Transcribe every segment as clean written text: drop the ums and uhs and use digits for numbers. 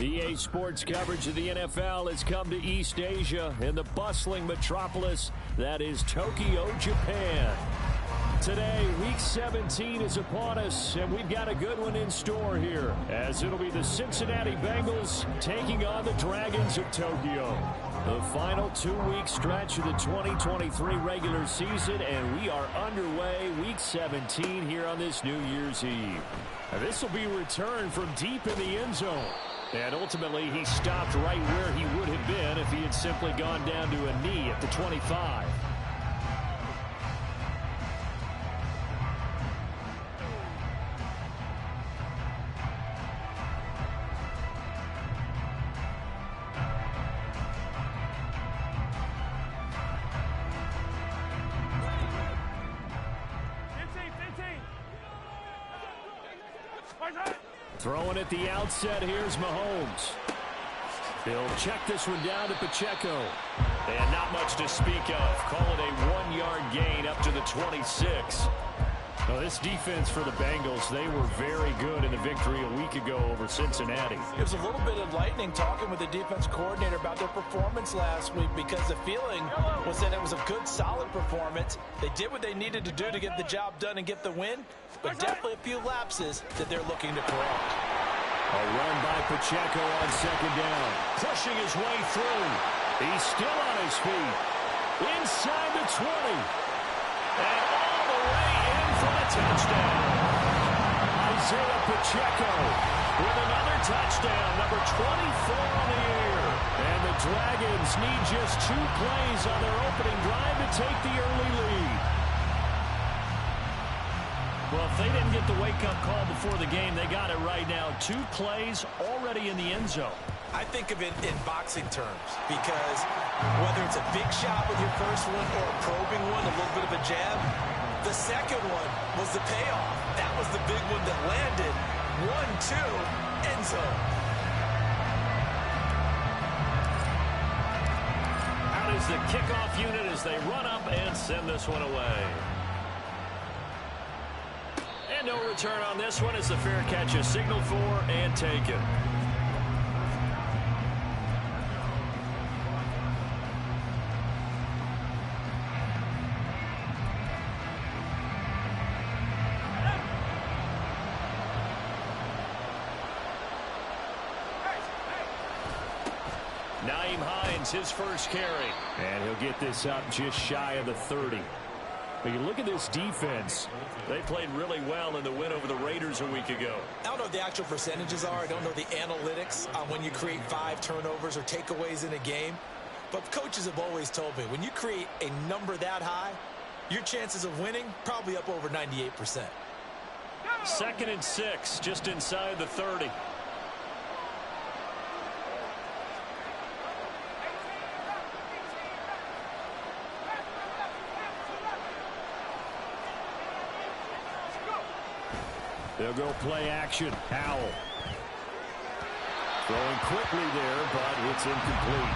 EA Sports coverage of the NFL has come to East Asia in the bustling metropolis that is Tokyo, Japan. Today, Week 17 is upon us, and we've got a good one in store here, as it'll be the Cincinnati Bengals taking on the Dragons of Tokyo. The final 2-week stretch of the 2023 regular season, and we are underway Week 17 here on this New Year's Eve. This will be returned from deep in the end zone. And ultimately, he stopped right where he would have been if he had simply gone down to a knee at the 25. Throwing at the outset, here's Mahomes. He'll check this one down to Pacheco. And not much to speak of. Call it a 1-yard gain up to the 26. Well, this defense for the Bengals, they were very good in the victory a week ago over Cincinnati. It was a little bit enlightening talking with the defense coordinator about their performance last week, because the feeling was that it was a good, solid performance. They did what they needed to do to get the job done and get the win, but definitely a few lapses that they're looking to correct. A run by Pacheco on second down. Pushing his way through. He's still on his feet. Inside the 20. And all the way in for the touchdown. Isaiah Pacheco with another touchdown, number 24 on the year. And the Dragons need just 2 plays on their opening drive to take the early lead. Well, if they didn't get the wake-up call before the game, they got it right now. 2 plays already in the end zone. I think of it in boxing terms, because whether it's a big shot with your first one or a probing one, a little bit of a jab, the second one was the payoff. That was the big one that landed. 1-2, end zone. Out is the kickoff unit as they run up and send this one away. And no return on this one as the fair catch is signaled for and taken. His first carry, and he'll get this up just shy of the 30. But you look at this defense, they played really well in the win over the Raiders a week ago. I don't know what the actual percentages are. I don't know the analytics on when you create 5 turnovers or takeaways in a game, but coaches have always told me when you create a number that high, your chances of winning probably up over 98%. 2nd and 6, just inside the 30. They'll go play action. Howell. Throwing quickly there, but it's incomplete.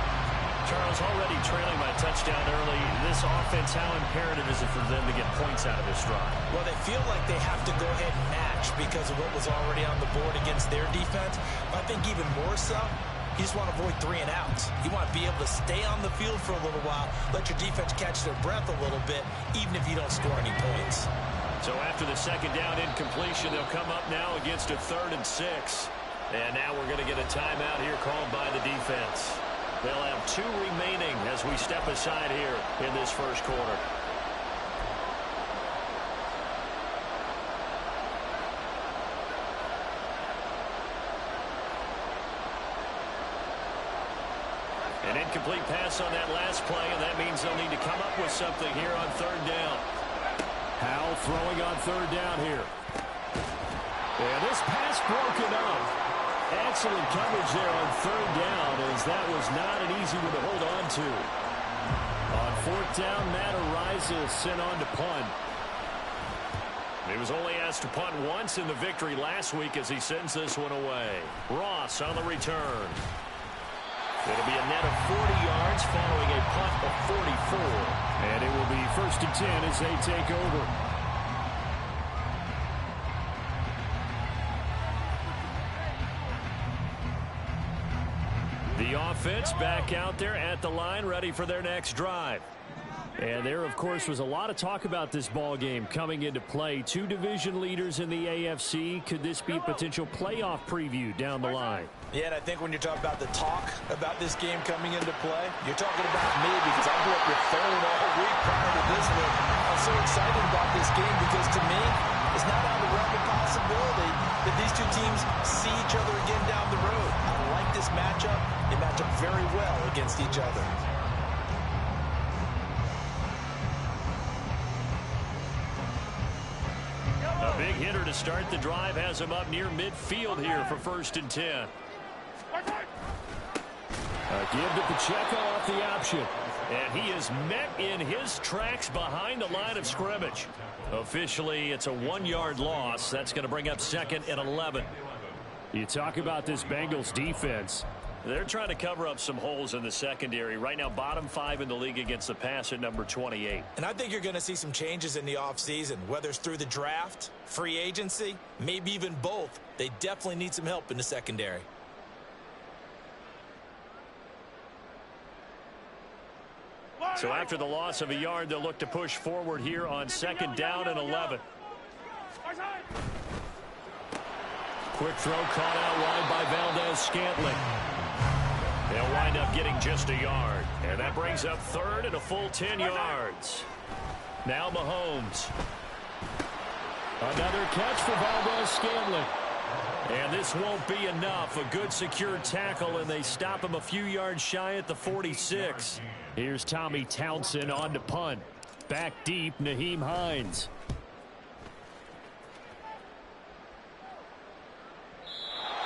Charles, already trailing by touchdown early. This offense, how imperative is it for them to get points out of this drive? Well, they feel like they have to go ahead and match because of what was already on the board against their defense. But I think even more so, you just want to avoid 3 and outs. You want to be able to stay on the field for a little while, let your defense catch their breath a little bit, even if you don't score any points. So after the second down incompletion, they'll come up now against a 3rd and 6. And now we're going to get a timeout here called by the defense. They'll have 2 remaining as we step aside here in this first quarter. An incomplete pass on that last play, and that means they'll need to come up with something here on 3rd down. Howell throwing on 3rd down here. And this pass broken up. Excellent coverage there on 3rd down, as that was not an easy one to hold on to. On 4th down, Matt Araiza sent on to punt. He was only asked to punt once in the victory last week as he sends this one away. Ross on the return. It'll be a net of 40 yards following a punt of 44. And it will be 1st and 10 as they take over. The offense back out there at the line, ready for their next drive. And there, of course, was a lot of talk about this ball game coming into play. Two division leaders in the AFC. Could this be a potential playoff preview down the line? Yeah, and I think when you're talking about the talk about this game coming into play, you're talking about me because I grew up your phone all week prior to this one. I'm so excited about this game because to me, it's not out of the realm of possibility that these two teams see each other again down the road. I like this matchup. They match up very well against each other. A big hitter to start the drive has him up near midfield here for 1st and 10. A give to Pacheco off the option. And he is met in his tracks behind the line of scrimmage. Officially, it's a 1-yard loss. That's going to bring up 2nd and 11. You talk about this Bengals defense. They're trying to cover up some holes in the secondary. Right now, bottom 5 in the league against the pass at number 28. And I think you're going to see some changes in the offseason, whether it's through the draft, free agency, maybe even both. They definitely need some help in the secondary. So after the loss of a yard, they'll look to push forward here on 2nd down and 11. Quick throw caught out wide by Valdez-Scantling. They'll wind up getting just a yard. And that brings up 3rd and a full 10 yards. Now Mahomes. Another catch for Valdez-Scantling. And this won't be enough. A good secure tackle, and they stop him a few yards shy at the 46. Here's Tommy Townsend on to punt. Back deep, Nyheim Hines.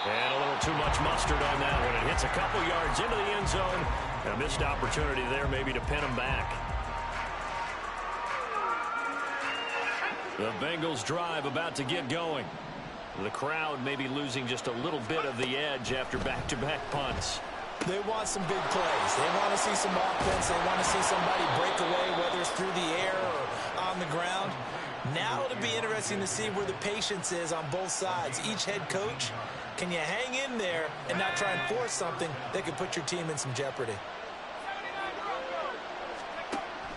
And a little too much mustard on that one. It hits a couple yards into the end zone. A missed opportunity there maybe to pin him back. The Bengals drive about to get going. The crowd may be losing just a little bit of the edge after back-to-back punts. They want some big plays. They want to see some offense. They want to see somebody break away, whether it's through the air or on the ground. Now it'll be interesting to see where the patience is on both sides. Each head coach, can you hang in there and not try and force something that could put your team in some jeopardy?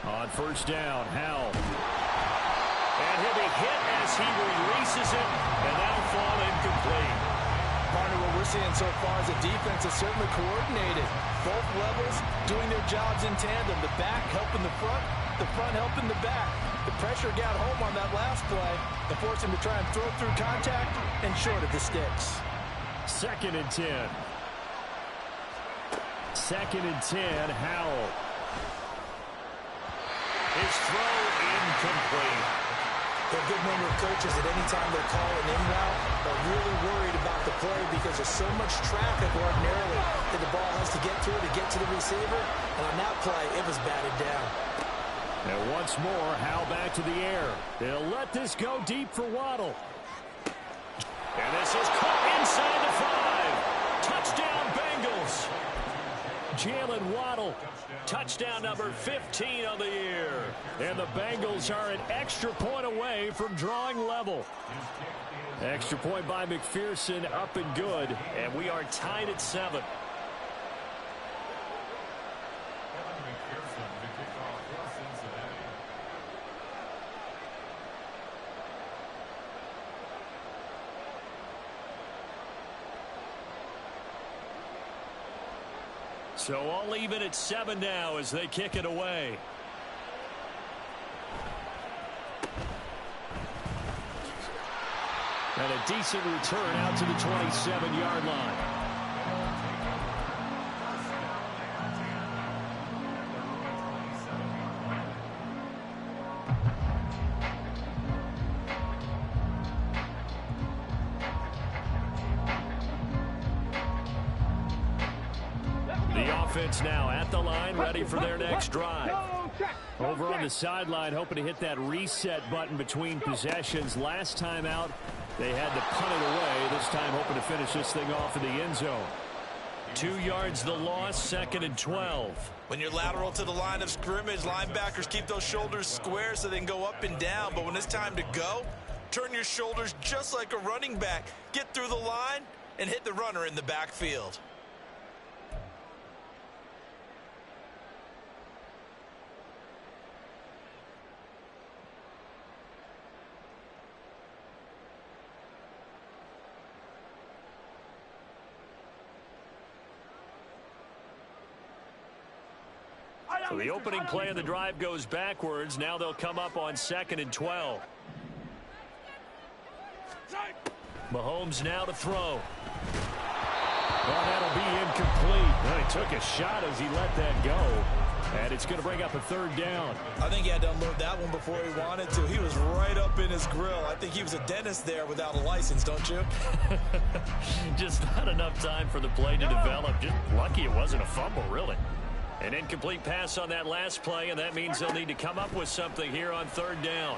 On 1st down, Howell. And he'll be hit as he releases it, and that'll fall incomplete. Partner, what we're seeing so far is the defense is certainly coordinated. Both levels doing their jobs in tandem. The back helping the front helping the back. The pressure got home on that last play and forced him to try and throw through contact and short of the sticks. 2nd and 10. 2nd and 10, Howell. His throw incomplete. A good number of coaches at any time they're calling in route are really worried about the play because there's so much traffic ordinarily that the ball has to get through to get to the receiver. And on that play, it was batted down. And once more, Howell back to the air. They'll let this go deep for Waddle. And this is caught inside the 5. Touchdown, Bengals. Jalen Waddle. Touchdown number 15 of the year. And the Bengals are an extra point away from drawing level. Extra point by McPherson, up and good. And we are tied at 7. So all even at 7 now as they kick it away. And a decent return out to the 27-yard line. Offense now at the line, ready for their next drive. Over on the sideline, hoping to hit that reset button between possessions. Last time out, they had to punt it away. This time, hoping to finish this thing off in the end zone. 2 yards the loss, 2nd and 12. When you're lateral to the line of scrimmage, linebackers keep those shoulders square so they can go up and down. But when it's time to go, turn your shoulders just like a running back. Get through the line and hit the runner in the backfield. So the opening play of the drive goes backwards. Now they'll come up on 2nd and 12. Mahomes now to throw. Well, that'll be incomplete. Well, he took a shot as he let that go. And it's going to bring up a 3rd down. I think he had to unload that one before he wanted to. He was right up in his grill. I think he was a dentist there without a license, don't you? Just not enough time for the play to develop. Just lucky it wasn't a fumble, really. An incomplete pass on that last play, and that means they'll need to come up with something here on 3rd down.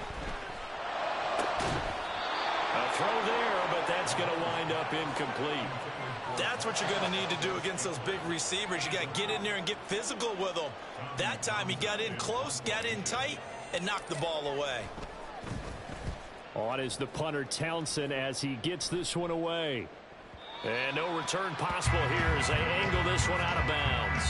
A throw there, but that's going to wind up incomplete. That's what you're going to need to do against those big receivers. You got to get in there and get physical with them. That time he got in close, got in tight, and knocked the ball away. On is the punter Townsend as he gets this one away. And no return possible here as they angle this one out of bounds.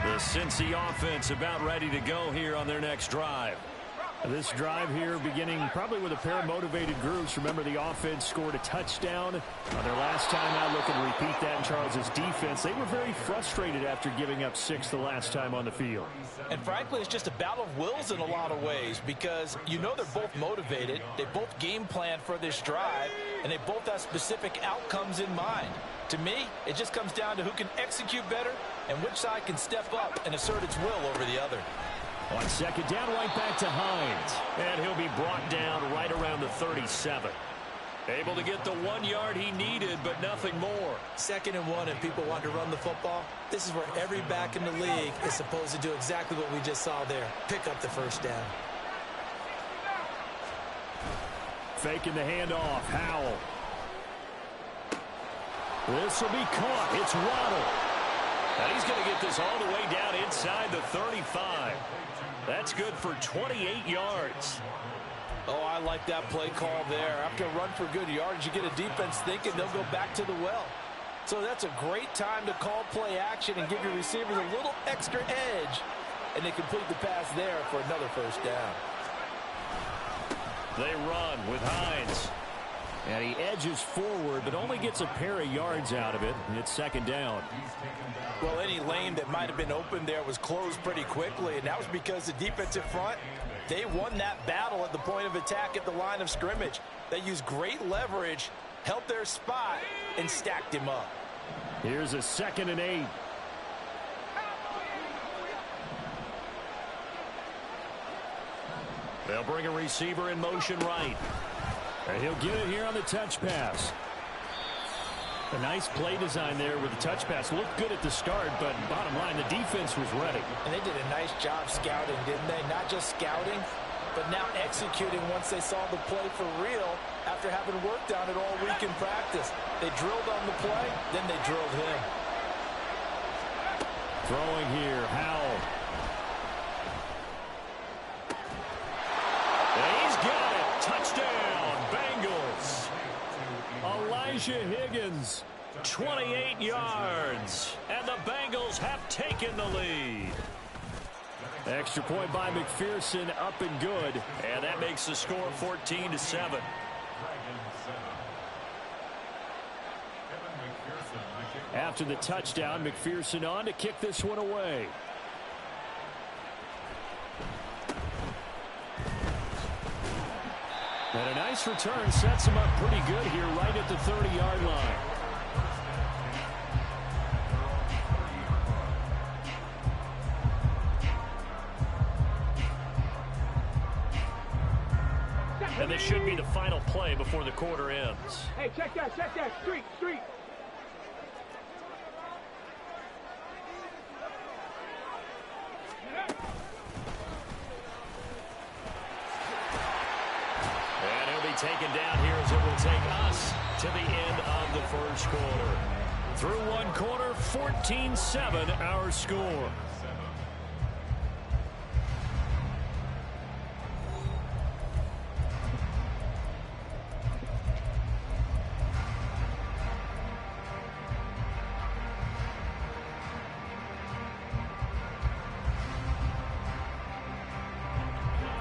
The Cincy offense about ready to go here on their next drive. This drive here beginning probably with a pair of motivated groups. Remember, the offense scored a touchdown on their last time out. Looking to repeat that in Charles' defense. They were very frustrated after giving up 6 the last time on the field. And frankly, it's just a battle of wills in a lot of ways because you know they're both motivated. They both game plan for this drive, and they both have specific outcomes in mind. To me, it just comes down to who can execute better and which side can step up and assert its will over the other. On 2nd down, right back to Hines. And he'll be brought down right around the 37. Able to get the 1 yard he needed, but nothing more. 2nd and 1, and people want to run the football. This is where every back in the league is supposed to do exactly what we just saw there. Pick up the 1st down. Faking the handoff. Howell. This will be caught. It's Waddle. And he's going to get this all the way down inside the 35. That's good for 28 yards. Oh, I like that play call there. After a run for good yardage, you get a defense thinking they'll go back to the well. So that's a great time to call play action and give your receivers a little extra edge. And they complete the pass there for another 1st down. They run with Hines. And he edges forward, but only gets a pair of yards out of it. And it's 2nd down. Well, any lane that might have been open there was closed pretty quickly, and that was because the defensive front, they won that battle at the point of attack at the line of scrimmage. They used great leverage, held their spot, and stacked him up. Here's a 2nd and 8. They'll bring a receiver in motion right. And he'll get it here on the touch pass. A nice play design there with the touch pass. Looked good at the start, but bottom line, the defense was ready. And they did a nice job scouting, didn't they? Not just scouting, but now executing once they saw the play for real after having worked on it all week in practice. They drilled on the play, then they drilled him. Throwing here, Howell. And he's got it. Touchdown, Bengals. Elijah Higgins, 28 yards. And the Bengals have taken the lead. Extra point by McPherson, up and good. And that makes the score 14-7. After the touchdown, McPherson on to kick this one away. And a nice return sets him up pretty good here right at the 30-yard line. And this should be the final play before the quarter ends. Hey, check that, street. And he'll be taken down here as it will take us to the end of the first quarter. Through one quarter, 14-7 our score.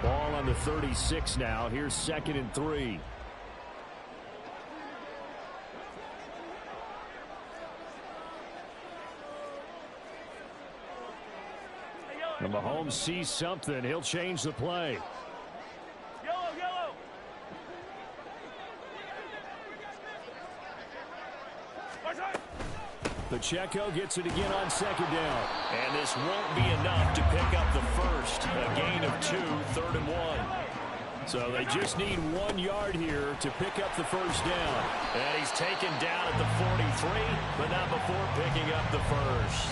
Ball on the 36 now. Here's 2nd and 3. And Mahomes sees something. He'll change the play. Yellow. Pacheco gets it again on second down. And this won't be enough to pick up the first. A gain of 2, 3rd and 1. So they just need 1 yard here to pick up the first down. And he's taken down at the 43, but not before picking up the first.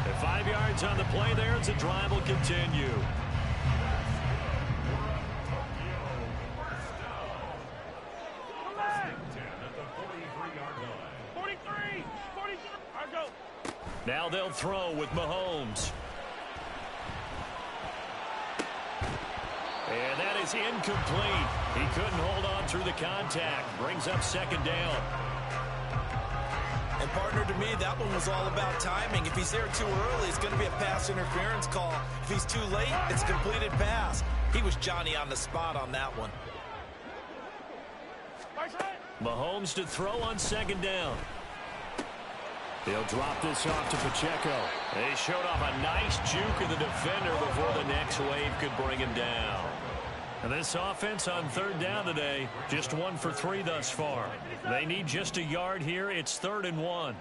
And 5 yards on the play there as the drive will continue. Now they'll throw with Mahomes. And that is incomplete. He couldn't hold on through the contact. Brings up second down. And partner, to me, that one was all about timing. If he's there too early, it's going to be a pass interference call. If he's too late, it's a completed pass. He was Johnny on the spot on that one. Mahomes to throw on second down. He'll drop this off to Pacheco. They showed off a nice juke of the defender before the next wave could bring him down. And this offense on third down today, just 1 for 3 thus far. They need just a yard here. It's 3rd and 1.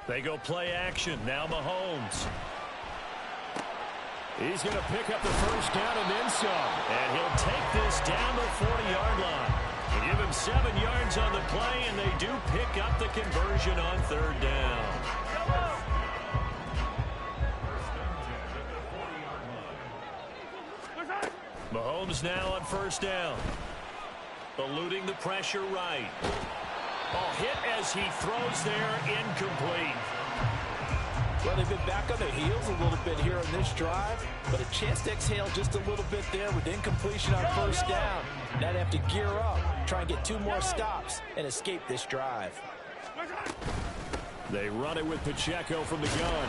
They go play action. Now Mahomes. He's going to pick up the first down and then some. And he'll take this down the 40-yard line. They give him 7 yards on the play, and they do pick up the conversion on third down. Mahomes now on first down. Eluding the pressure right. Ball hit as he throws there, incomplete. Well, they've been back on their heels a little bit here in this drive, but a chance to exhale just a little bit there with incompletion on first down. Now they have to gear up, try and get 2 more stops, and escape this drive. They run it with Pacheco from the gun.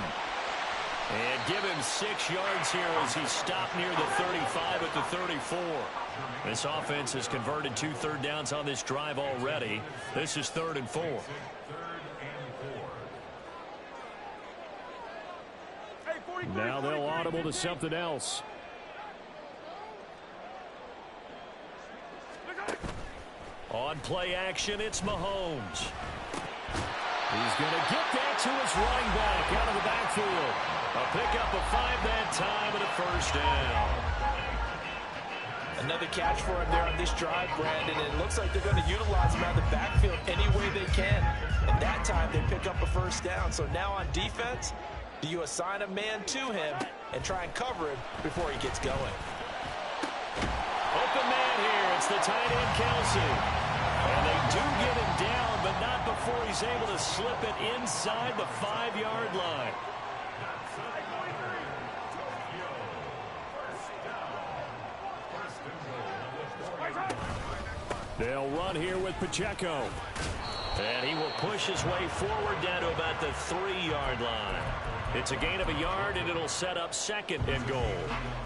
And give him 6 yards here as he stopped near the 35 at the 34. This offense has converted 2 third downs on this drive already. This is 3rd and 4. Now they'll audible to something else. On play action, it's Mahomes. He's going to get that to his running back out of the backfield. A pickup of 5 that time and a first down. Another catch for him there on this drive, Brandon. And it looks like they're going to utilize him out of the backfield any way they can. And that time they pick up a first down. So now on defense, do you assign a man to him and try and cover him before he gets going? Open man here. It's the tight end, Kelsey. And they do get him down, but not before he's able to slip it inside the 5-yard line. They'll run here with Pacheco. And he will push his way forward down to about the 3-yard line. It's a gain of a yard, and it'll set up 2nd and goal.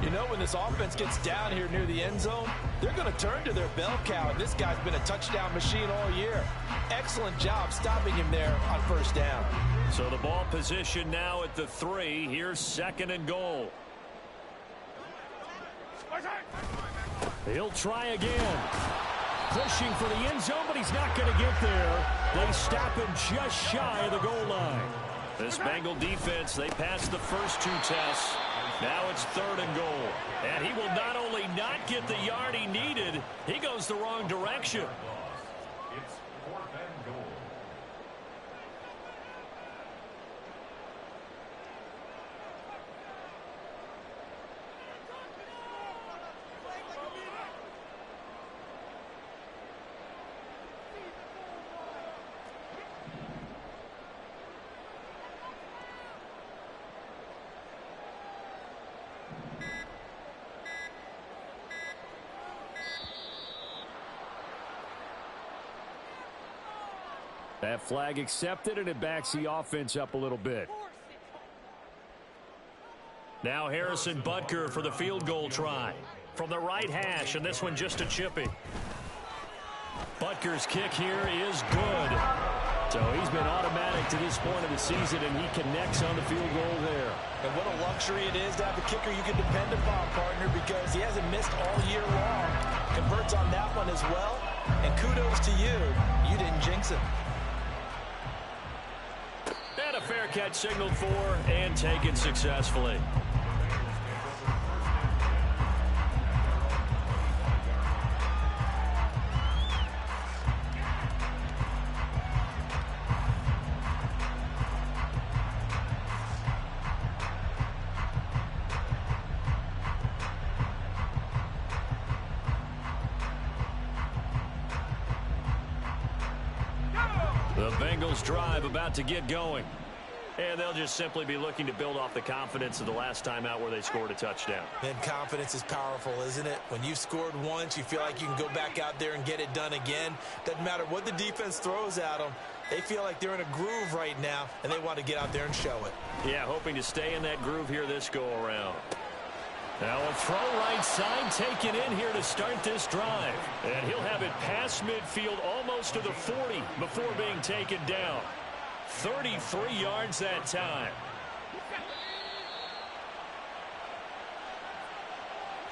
You know, when this offense gets down here near the end zone, they're going to turn to their bell cow, and this guy's been a touchdown machine all year. Excellent job stopping him there on first down. So the ball position now at the 3. Here's 2nd and goal. He'll try again. Pushing for the end zone, but he's not going to get there. They stop him just shy of the goal line. This Bengal defense, they passed the first 2 tests. Now it's 3rd and goal. And he will not only not get the yard he needed, he goes the wrong direction. It's 4th and goal. That flag accepted, and it backs the offense up a little bit. Now Harrison Butker for the field goal try. From the right hash, and this one just a chippy. Butker's kick here is good. So he's been automatic to this point of the season, and he connects on the field goal there. And what a luxury it is to have a kicker you can depend upon, partner, because he hasn't missed all year long. Converts on that one as well. And kudos to you. You didn't jinx him. And a fair catch signaled for and taken successfully. The Bengals drive about to get going. And they'll just simply be looking to build off the confidence of the last time out where they scored a touchdown. And confidence is powerful, isn't it? When you've scored once, you feel like you can go back out there and get it done again. Doesn't matter what the defense throws at them. They feel like they're in a groove right now, and they want to get out there and show it. Yeah, hoping to stay in that groove here this go-around. Now a throw right side taken in here to start this drive. And he'll have it past midfield almost to the 40 before being taken down. 33 yards that time.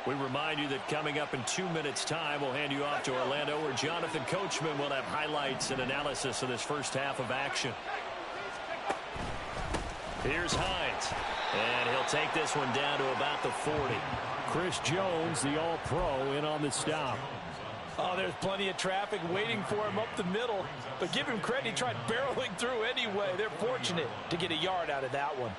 We remind you that coming up in 2 minutes' time, we'll hand you off to Orlando, where Jonathan Coachman will have highlights and analysis of this first half of action. Here's Hines. And he'll take this one down to about the 40. Chris Jones, the all-pro, in on the stop. Oh, there's plenty of traffic waiting for him up the middle. But give him credit, he tried barreling through anyway. They're fortunate to get a yard out of that one.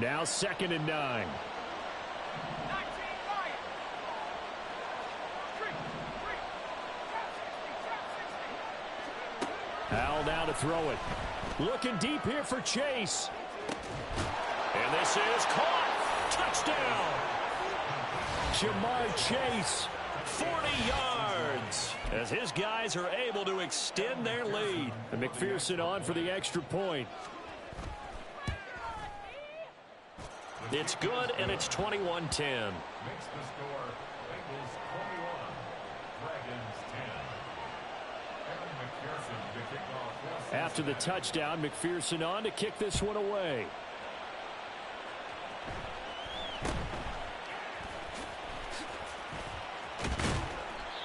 Now 2nd and 9. Al now to throw it. Looking deep here for Chase. And this is caught. Touchdown. Jamar Chase. 40 yards. As his guys are able to extend their lead. And McPherson on for the extra point. It's good, and it's 21-10. Makes the score Bengals 21, Dragons 10. McPherson to kick off. After the touchdown, McPherson on to kick this one away.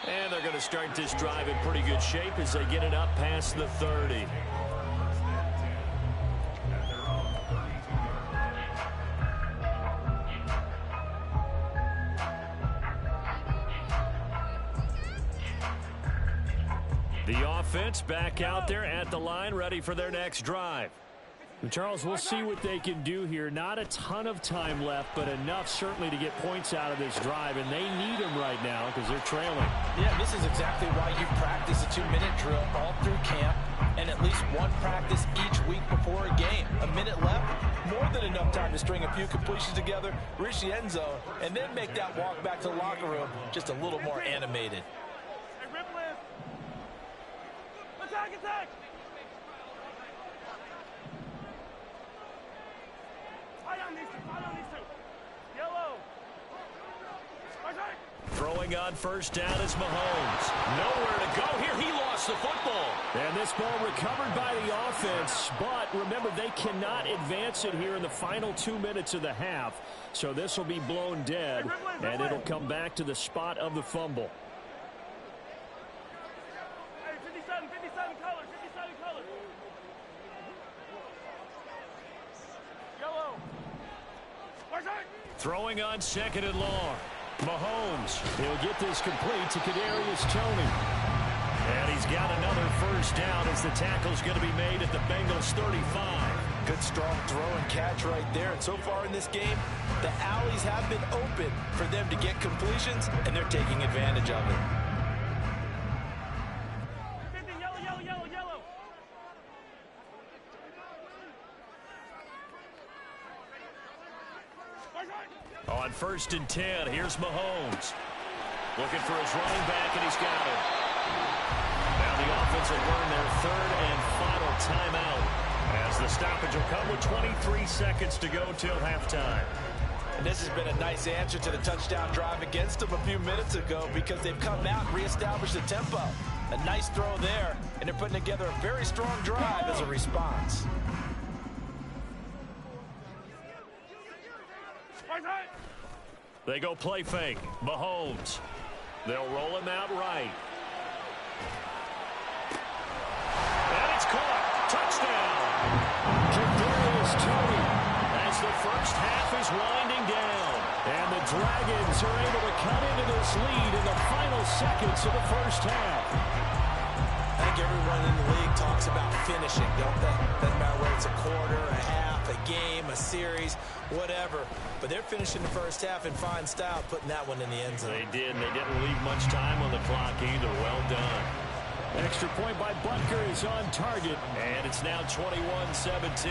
And they're going to start this drive in pretty good shape as they get it up past the 30. The offense back out there at the line, ready for their next drive. And Charles, we'll see what they can do here. Not a ton of time left, but enough certainly to get points out of this drive, and they need them right now because they're trailing. Yeah, this is exactly why you practice a 2-minute drill all through camp and at least one practice each week before a game. A minute left, more than enough time to string a few completions together, reach the end zone, and then make that walk back to the locker room just a little more animated. Attack, attack! Fight on these two. Yellow. Throwing on first down is Mahomes. Nowhere to go here. He lost the football. And this ball recovered by the offense, but remember, they cannot advance it here in the final 2 minutes of the half. So this will be blown dead, and it'll come back to the spot of the fumble. 57 colors, 57 colors. Yellow. Throwing on 2nd and long. Mahomes. He'll get this complete to Kadarius Toney. And he's got another first down as the tackle's going to be made at the Bengals 35. Good strong throw and catch right there. And so far in this game, the alleys have been open for them to get completions, and they're taking advantage of it. On 1st and 10, here's Mahomes. Looking for his running back, and he's got it. Now the offense will burn their 3rd and final timeout as the stoppage will come with 23 seconds to go till halftime. And this has been a nice answer to the touchdown drive against them a few minutes ago because they've come out and reestablished the tempo. A nice throw there, and they're putting together a very strong drive as a response. They go play fake. Mahomes. They'll roll him out right. And it's caught. Touchdown. Kadarius Toney as the first half is winding down. And the Dragons are able to cut into this lead in the final seconds of the first half. I think everyone in the league talks about finishing, don't they? Doesn't matter whether it's a quarter, a half, a game, a series, whatever. But they're finishing the first half in fine style, putting that one in the end zone. They did, and they didn't leave much time on the clock either. Well done. Extra point by Butker is on target, and it's now 21-17.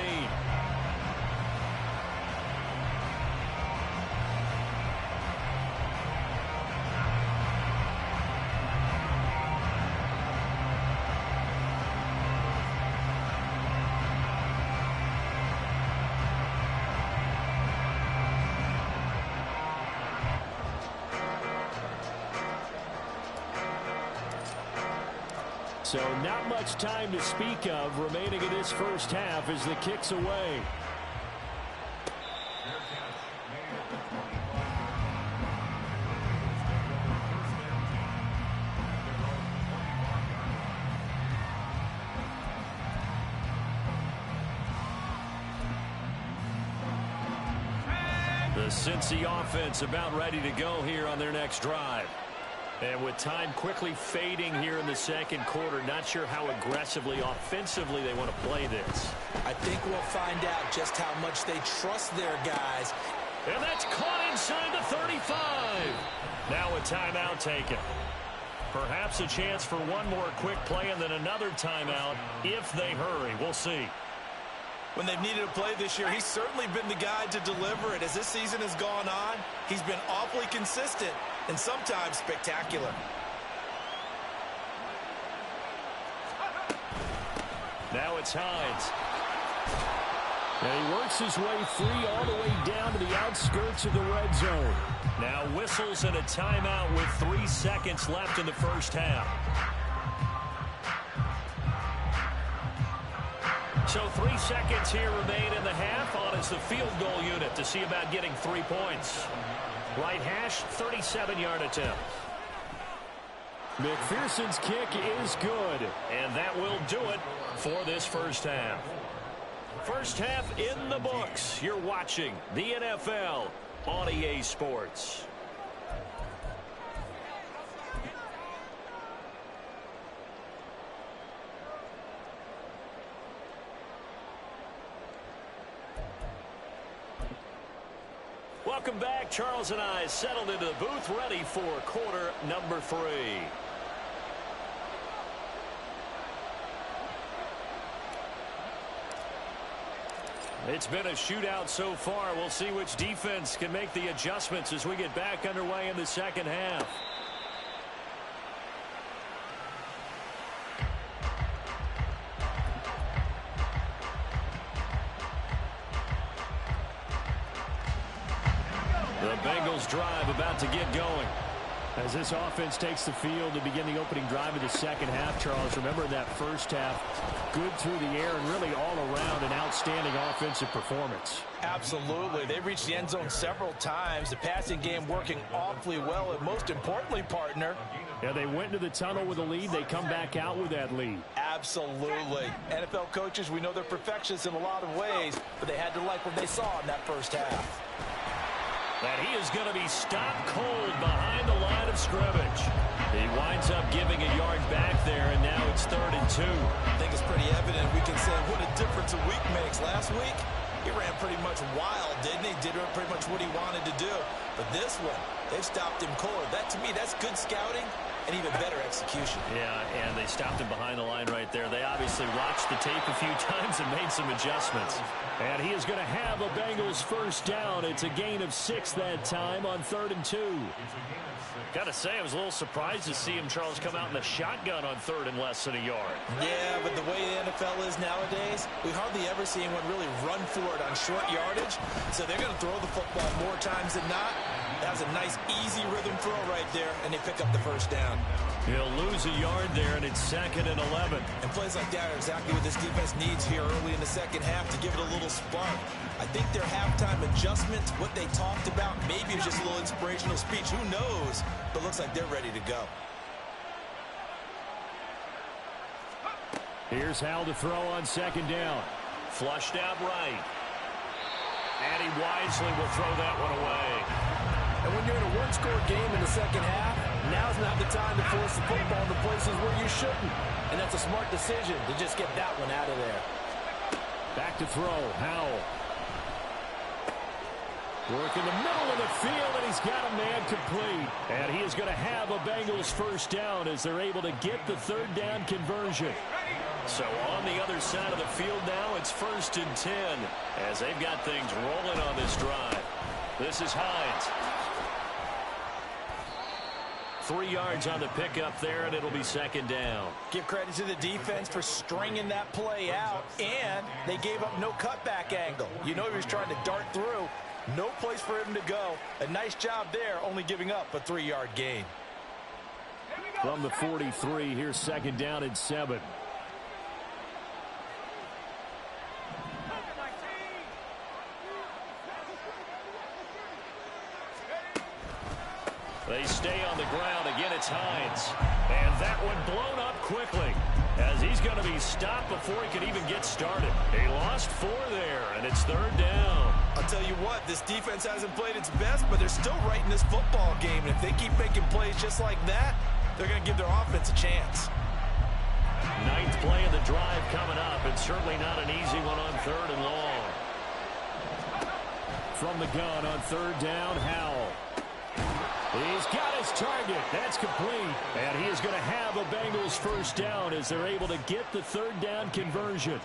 So not much time to speak of remaining in this first half as the kick's away. The Cincy offense about ready to go here on their next drive. And with time quickly fading here in the second quarter, not sure how aggressively, offensively they want to play this. I think we'll find out just how much they trust their guys. And that's caught inside the 35. Now a timeout taken. Perhaps a chance for one more quick play and then another timeout if they hurry. We'll see. When they've needed a play this year, he's certainly been the guy to deliver it. As this season has gone on, he's been awfully consistent and sometimes spectacular. Now it's Hines. And he works his way free all the way down to the outskirts of the red zone. Now whistles and a timeout with 3 seconds left in the first half. So 3 seconds here remain in the half. On is the field goal unit to see about getting 3 points. Right hash, 37-yard attempt. McPherson's kick is good. And that will do it for this first half. First half in the books. You're watching the NFL on EA Sports. Welcome back. Charles and I settled into the booth, ready for quarter number 3. It's been a shootout so far. We'll see which defense can make the adjustments as we get back underway in the second half. The Bengals drive about to get going. As this offense takes the field to begin the opening drive of the second half, Charles, remember that first half, good through the air and really all around an outstanding offensive performance. Absolutely. They reached the end zone several times. The passing game working awfully well, and most importantly, partner. Yeah, they went into the tunnel with a lead. They come back out with that lead. Absolutely. NFL coaches, we know they're perfectionists in a lot of ways, but they had to like what they saw in that first half. That he is going to be stopped cold behind the line of scrimmage. He winds up giving a yard back there, and now it's 3rd and 2. I think it's pretty evident. We can say what a difference a week makes. Last week, he ran pretty much wild, didn't he? Did pretty much what he wanted to do. But this one, they stopped him cold. That, to me, that's good scouting and even better execution. Yeah, and they stopped him behind the line right there. They obviously watched the tape a few times and made some adjustments. And he is going to have a Bengals first down. It's a gain of 6 that time on 3rd and 2. Got to say, I was a little surprised to see him, Charles, come out in the shotgun on 3rd and less than a yard. Yeah, but the way the NFL is nowadays, we hardly ever see anyone really run for it on short yardage. So they're going to throw the football more times than not. That was a nice, easy rhythm throw right there, and they pick up the first down. He'll lose a yard there, and it's 2nd and 11. And plays like that are exactly what this defense needs here early in the second half to give it a little spark. I think their halftime adjustments, what they talked about, maybe it was just a little inspirational speech. Who knows? But looks like they're ready to go. Here's Hal to throw on 2nd down. Flushed out right. And he wisely will throw that one away. And when you're in a one-score game in the second half, now's not the time to force the football in the places where you shouldn't. And that's a smart decision to just get that one out of there. Back to throw, Howell. Work in the middle of the field, and he's got a man complete. And he is going to have a Bengals first down as they're able to get the 3rd down conversion. So on the other side of the field now, it's 1st and 10 as they've got things rolling on this drive. This is Hines. 3 yards on the pickup there, and it'll be 2nd down. Give credit to the defense for stringing that play out, and they gave up no cutback angle. You know he was trying to dart through. No place for him to go. A nice job there, only giving up a 3-yard gain. From the 43, here's 2nd down and 7. They stay on the ground. Again, it's Hines. And that one blown up quickly as he's going to be stopped before he can even get started. He lost 4 there, and it's 3rd down. I'll tell you what, this defense hasn't played its best, but they're still right in this football game. And if they keep making plays just like that, they're going to give their offense a chance. 9th play of the drive coming up. It's certainly not an easy one on 3rd and long. From the gun on 3rd down, Howell. He's got his target. That's complete. And he is going to have a Bengals first down as they're able to get the 3rd down conversion.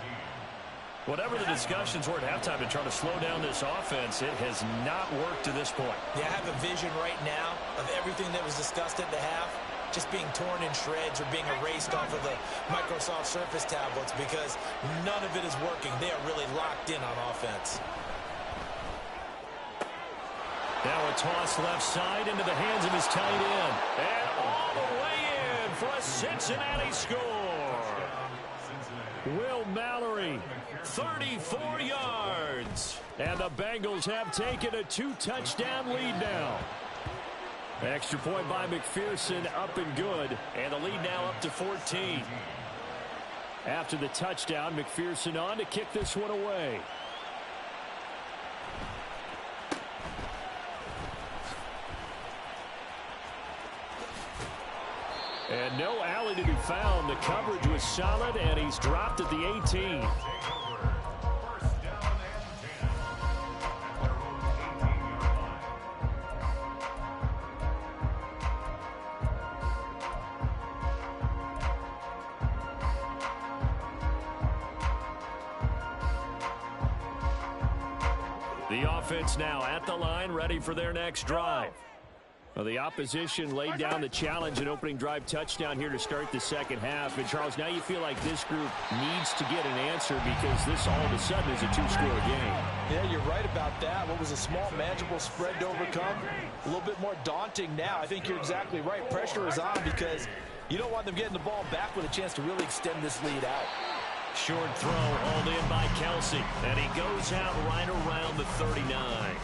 Whatever the discussions were at halftime to try to slow down this offense, it has not worked to this point. Yeah, I have a vision right now of everything that was discussed at the half just being torn in shreds or being erased off of the Microsoft Surface tablets because none of it is working. They are really locked in on offense. Now a toss left side into the hands of his tight end. And all the way in for a Cincinnati score. Will Mallory, 34 yards. And the Bengals have taken a 2-touchdown lead now. Extra point by McPherson, up and good. And the lead now up to 14. After the touchdown, McPherson on to kick this one away. And no alley to be found. The coverage was solid, and he's dropped at the 18. The offense now at the line, ready for their next drive. Well, the opposition laid down the challenge and opening drive touchdown here to start the second half. And, Charles, now you feel like this group needs to get an answer because this all of a sudden is a 2-score game. Yeah, you're right about that. What was a small, manageable spread to overcome, a little bit more daunting now. I think you're exactly right. Pressure is on because you don't want them getting the ball back with a chance to really extend this lead out. Short throw hauled in by Kelsey. And he goes out right around the 39.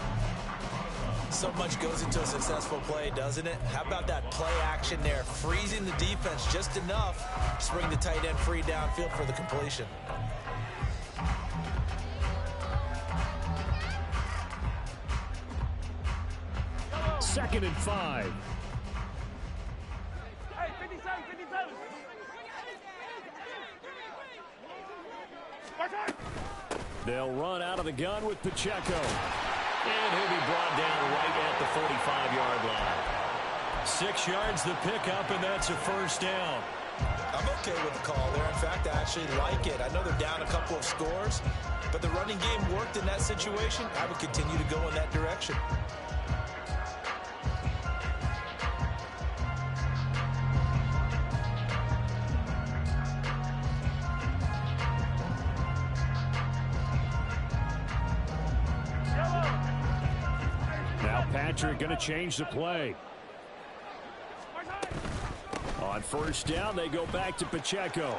So much goes into a successful play, doesn't it? How about that play action there? Freezing the defense just enough to bring the tight end free downfield for the completion. Second and 5. Hey, 57, 57. They'll run out of the gun with Pacheco. And he'll be brought down right at the 45-yard line. 6 yards the pickup, and that's a first down. I'm okay with the call there. In fact, I actually like it. I know they're down a couple of scores, but the running game worked in that situation. I would continue to go in that direction. Now Patrick going to change the play. On first down, they go back to Pacheco.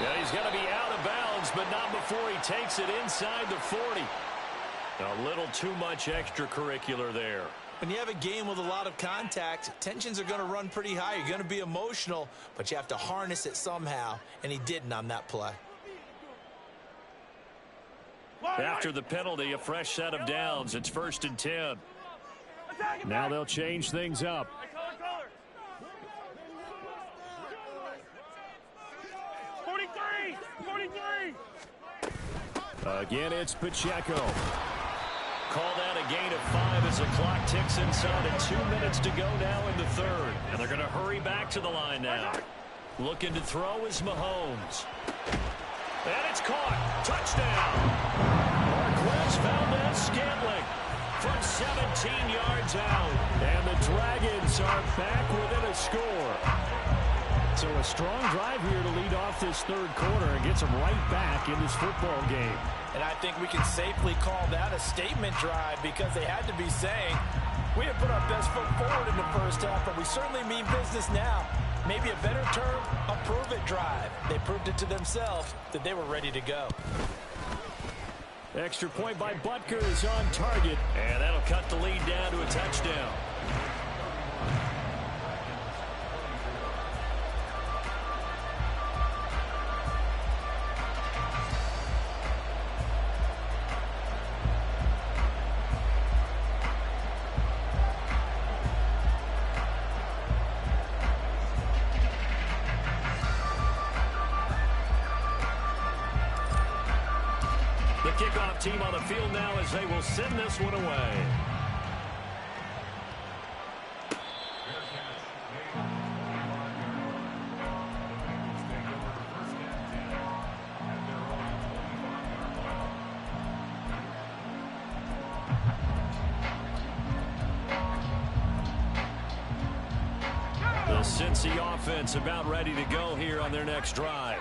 Yeah, he's going to be out of bounds, but not before he takes it inside the 40. A little too much extracurricular there. When you have a game with a lot of contact, tensions are going to run pretty high. You're going to be emotional, but you have to harness it somehow, and he didn't on that play. After the penalty, a fresh set of downs. It's 1st and 10. Now they'll change things up. 43! 43! Again, it's Pacheco. Call that a gain of 5 as the clock ticks inside, and 2 minutes to go now in the third. And they're going to hurry back to the line now. Looking to throw is Mahomes. And it's caught. Touchdown. Marquez Valdez-Scantling from 17 yards out. And the Dragons are back within a score. So a strong drive here to lead off this third quarter and gets them right back in this football game. And I think we can safely call that a statement drive because they had to be saying, we didn't put our best foot forward in the first half, but we certainly mean business now. Maybe a better term, a prove-it drive. They proved it to themselves that they were ready to go. Extra point by Butker is on target, and that'll cut the lead down to a touchdown. Kickoff team on the field now as they will send this one away. The Cincy offense about ready to go here on their next drive.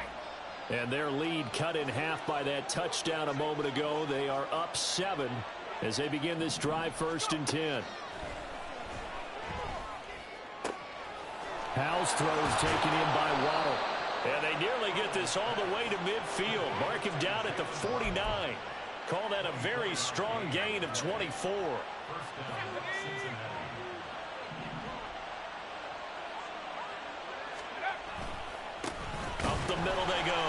And their lead cut in half by that touchdown a moment ago. They are up 7 as they begin this drive, 1st and 10. Howell's throw is taken in by Waddle. And they nearly get this all the way to midfield. Mark him down at the 49. Call that a very strong gain of 24. Up the middle they go.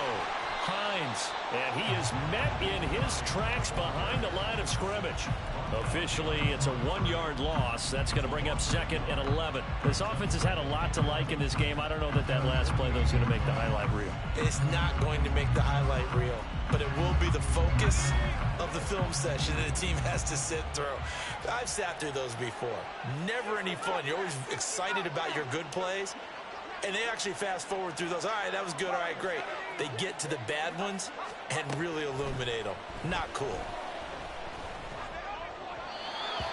Hines, and he is met in his tracks behind the line of scrimmage. Officially, it's a 1-yard loss. That's going to bring up 2nd and 11. This offense has had a lot to like in this game. I don't know that that last play, though, is going to make the highlight reel. It's not going to make the highlight reel, but it will be the focus of the film session that the team has to sit through. I've sat through those before. Never any fun. You're always excited about your good plays. And they actually fast forward through those. All right, that was good. All right, great. They get to the bad ones and really illuminate them. Not cool.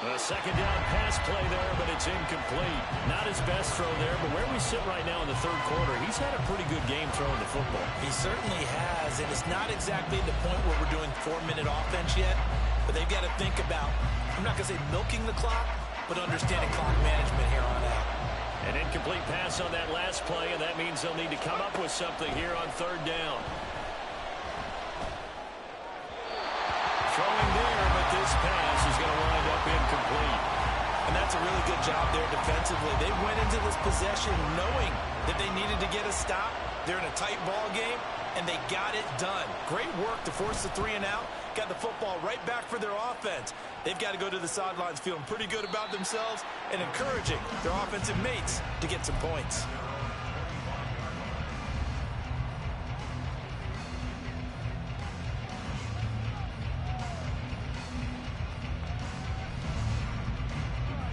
A second down pass play there, but it's incomplete. Not his best throw there, but where we sit right now in the third quarter, he's had a pretty good game throwing the football. He certainly has, and it's not exactly the point where we're doing 4-minute offense yet, but they've got to think about, I'm not going to say milking the clock, but understanding clock management here on out. An incomplete pass on that last play, and that means they'll need to come up with something here on 3rd down. Throwing there, but this pass is going to wind up incomplete. And that's a really good job there defensively. They went into this possession knowing that they needed to get a stop. They're in a tight ball game, and they got it done. Great work to force the 3 and out. Got the football right back for their offense. They've got to go to the sidelines feeling pretty good about themselves and encouraging their offensive mates to get some points.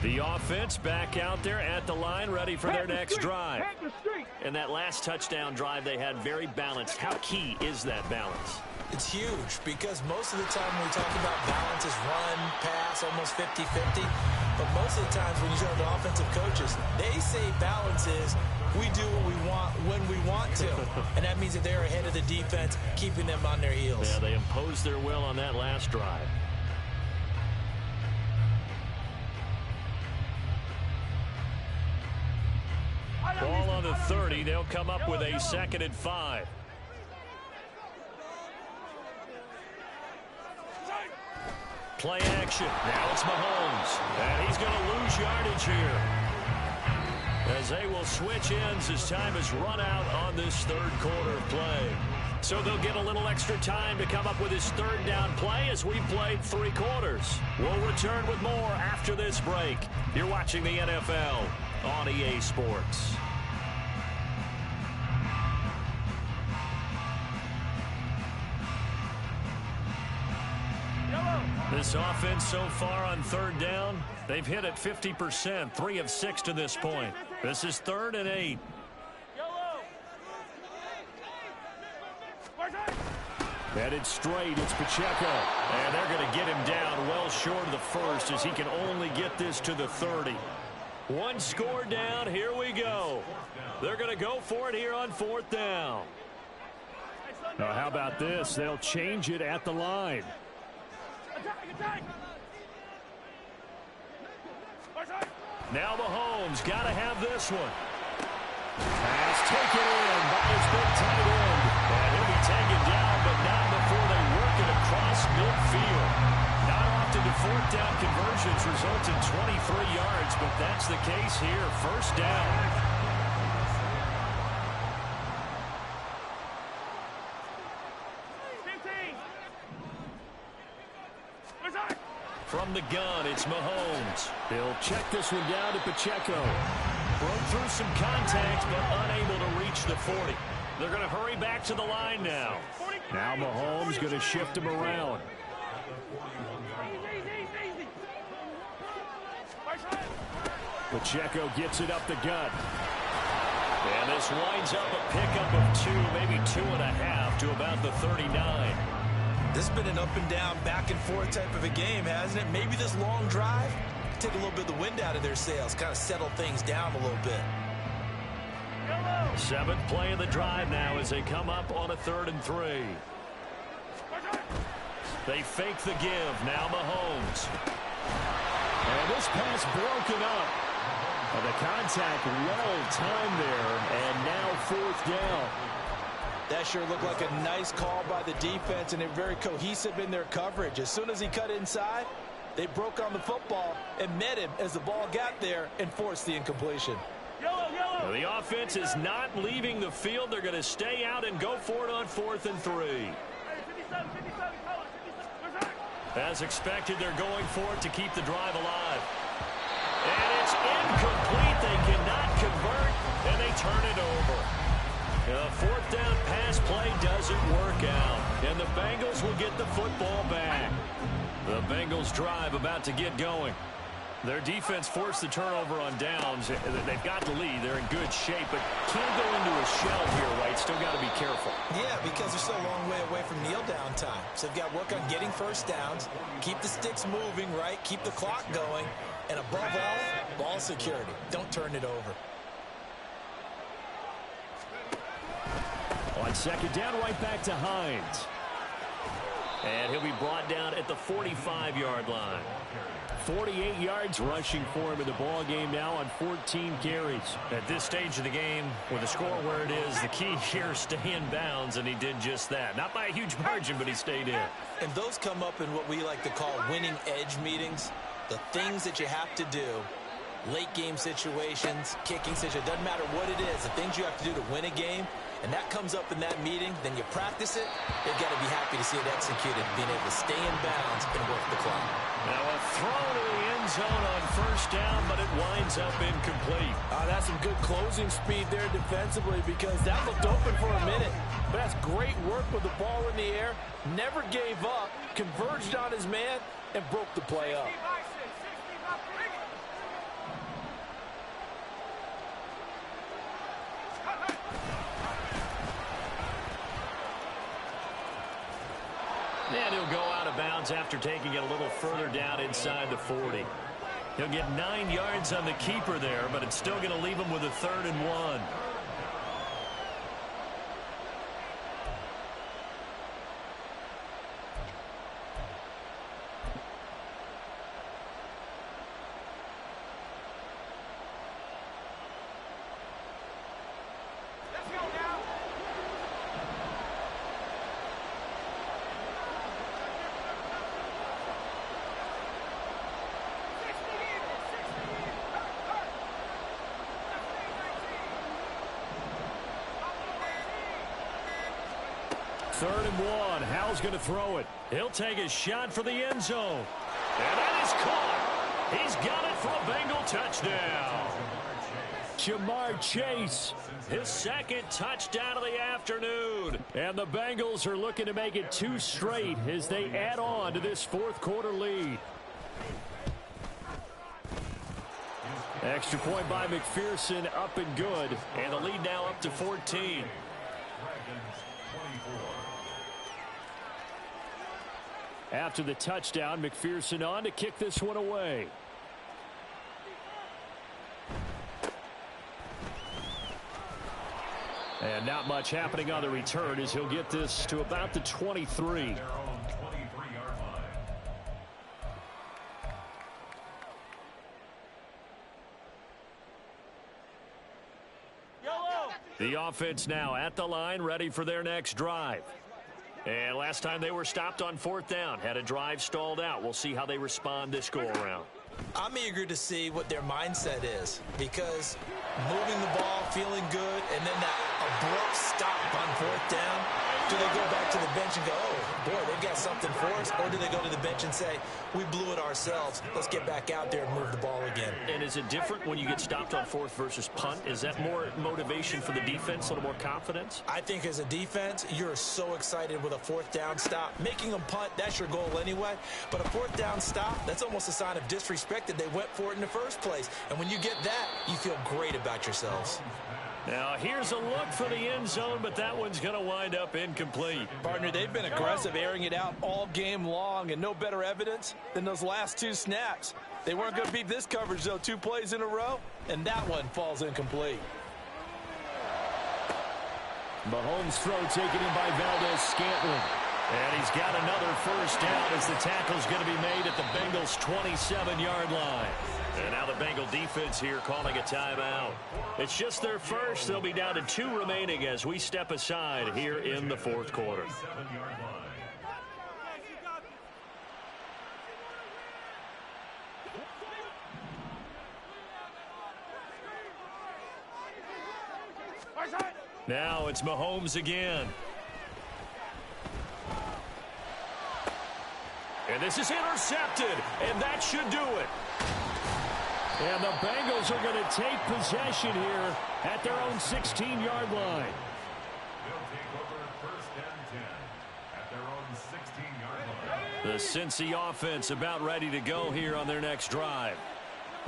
The offense back out there at the line, ready for their next drive. And that last touchdown drive they had very balanced. How key is that balance? It's huge because most of the time when we talk about balance is run, pass, almost 50-50. But most of the times when you talk to offensive coaches, they say balance is we do what we want when we want to. And that means that they're ahead of the defense, keeping them on their heels. Yeah, they imposed their will on that last drive. Ball on the 30. They'll come up with a 2nd and 5. Play action. Now it's Mahomes. And he's going to lose yardage here, as they will switch ends as time has run out on this third quarter of play. So they'll get a little extra time to come up with his 3rd down play as we played 3 quarters. We'll return with more after this break. You're watching the NFL on EA Sports. This offense so far on 3rd down, they've hit it 50%, 3 of 6 to this point. This is 3rd and 8. Headed straight, it's Pacheco. And they're going to get him down well short of the 1st as he can only get this to the 30. 1 score down, here we go. They're going to go for it here on 4th down. Now how about this? They'll change it at the line. Now Mahomes got to have this one. Pass taken in by his big tight end. And he'll be taken down, but not before they work it across midfield. Not often do 4th down conversions result in 23 yards, but that's the case here. 1st down. From the gun, it's Mahomes. He'll check this one down to Pacheco. Broke through some contact, but unable to reach the 40. They're going to hurry back to the line now. Now Mahomes going to shift him around. Pacheco gets it up the gut. And this winds up a pickup of 2, maybe 2.5 to about the 39. This has been an up-and-down, back-and-forth type of a game, hasn't it? Maybe this long drive take a little bit of the wind out of their sails, kind of settle things down a little bit. 7th play of the drive now as they come up on a 3rd and 3. They fake the give. Now Mahomes. And this pass broken up. And the contact well timed there, and now 4th down. That sure looked like a nice call by the defense, and they're very cohesive in their coverage. As soon as he cut inside, they broke on the football and met him as the ball got there and forced the incompletion. Well, the offense is not leaving the field. They're going to stay out and go for it on 4th and 3. As expected, they're going for it to keep the drive alive. And it's incomplete. They cannot convert, and they turn it over. The 4th down pass play doesn't work out, and the Bengals will get the football back. The Bengals drive about to get going. Their defense forced the turnover on downs. They've got the lead. They're in good shape, but can't go into a shell here, right? Still got to be careful. Yeah, because they're still a long way away from kneel down time. So they've got to work on getting 1st downs, keep the sticks moving, right? Keep the clock going, and above all, ball security. Don't turn it over. On 2nd down, right back to Hines. And he'll be brought down at the 45-yard line. 48 yards rushing for him in the ball game now on 14 carries. At this stage of the game, with the score where it is, the key here is stay in bounds, and he did just that. Not by a huge margin, but he stayed in. And those come up in what we like to call winning edge meetings. The things that you have to do, late game situations, kicking situations, doesn't matter what it is, the things you have to do to win a game. And that comes up in that meeting, then you practice it, they've got to be happy to see it executed, being able to stay in bounds and work the clock. Now a throw to the end zone on 1st down, but it winds up incomplete. That's some good closing speed there defensively, because that looked open for a minute. But that's great work with the ball in the air, never gave up, converged on his man, and broke the play up. And he'll go out of bounds after taking it a little further down inside the 40. He'll get 9 yards on the keeper there, but it's still going to leave him with a 3rd and 1. Third and 1. Howell's going to throw it. He'll take a shot for the end zone. And that is caught. He's got it for a Bengal touchdown. Jamar Chase, his 2nd touchdown of the afternoon. And the Bengals are looking to make it 2 straight as they add on to this 4th quarter lead. Extra point by McPherson, up and good. And the lead now up to 14. After the touchdown, McPherson on to kick this one away. And not much happening on the return as he'll get this to about the 23. The offense now at the line, ready for their next drive. And last time they were stopped on 4th down, had a drive stalled out. We'll see how they respond this go-around. I'm eager to see what their mindset is, because moving the ball, feeling good, and then that abrupt stop on 4th down, do they go back to the bench and go, oh, boy, they've got something for us, or do they go to the bench and say, we blew it ourselves, let's get back out there and move the ball again? And is it different when you get stopped on 4th versus punt? Is that more motivation for the defense, a little more confidence? I think as a defense, you're so excited with a 4th down stop. Making them punt, that's your goal anyway. But a 4th down stop, that's almost a sign of disrespect that they went for it in the first place. And when you get that, you feel great about yourselves. Now, here's a look for the end zone, but that one's going to wind up incomplete. Partner, they've been aggressive, airing it out all game long, and no better evidence than those last 2 snaps. They weren't going to beat this coverage, though, 2 plays in a row, and that one falls incomplete. Mahomes' throw taken in by Valdez-Scantling. And he's got another first down as the tackle's going to be made at the Bengals' 27-yard line. And now the Bengal defense here calling a timeout. It's just their first. They'll be down to 2 remaining as we step aside here in the 4th quarter. Now it's Mahomes again. And this is intercepted, and that should do it. And the Bengals are going to take possession here at their own 16-yard line. They'll take over 1st and 10 at their own 16-yard line. The Cincy offense about ready to go here on their next drive.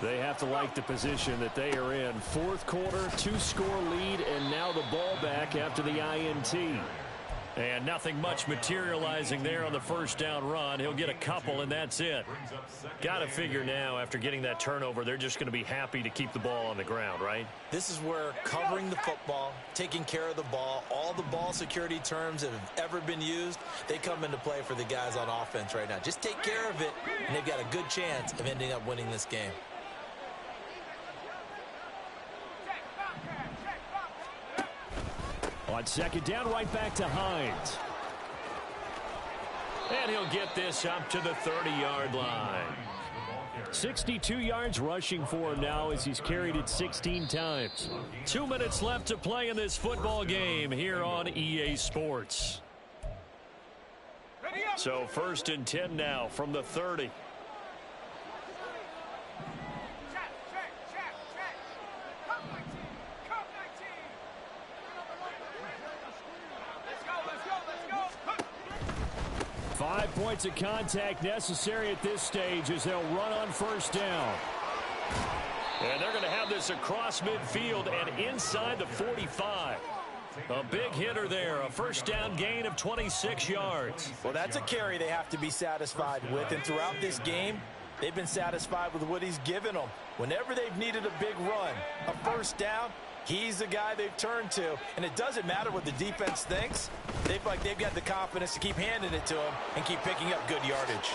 They have to like the position that they are in. 4th quarter, 2-score lead, and now the ball back after the INT. And nothing much materializing there on the first down run. He'll get a couple, and that's it. Got to figure now, after getting that turnover, they're just going to be happy to keep the ball on the ground, right? This is where covering the football, taking care of the ball, all the ball security terms that have ever been used, they come into play for the guys on offense right now. Just take care of it, and they've got a good chance of ending up winning this game. On 2nd down, right back to Hines. And he'll get this up to the 30-yard line. 62 yards rushing for him now as he's carried it 16 times. 2 minutes left to play in this football game here on EA Sports. So 1st and 10 now from the 30. Five points of contact necessary at this stage as they'll run on 1st down. And they're going to have this across midfield and inside the 45. A big hitter there, a first down gain of 26 yards. Well, that's a carry they have to be satisfied with, and throughout this game, they've been satisfied with what he's given them. Whenever they've needed a big run, a first down, he's the guy they've turned to. And it doesn't matter what the defense thinks. They've got the confidence to keep handing it to him and keep picking up good yardage.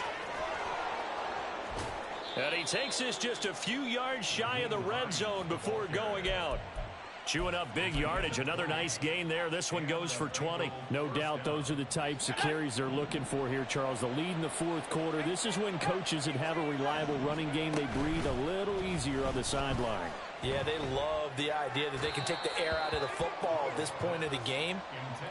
And he takes us just a few yards shy of the red zone before going out. Chewing up big yardage. Another nice gain there. This one goes for 20. No doubt those are the types of carries they're looking for here, Charles. The lead in the fourth quarter. This is when coaches that have a reliable running game, they breathe a little easier on the sideline. Yeah, they love the idea that they can take the air out of the football at this point of the game.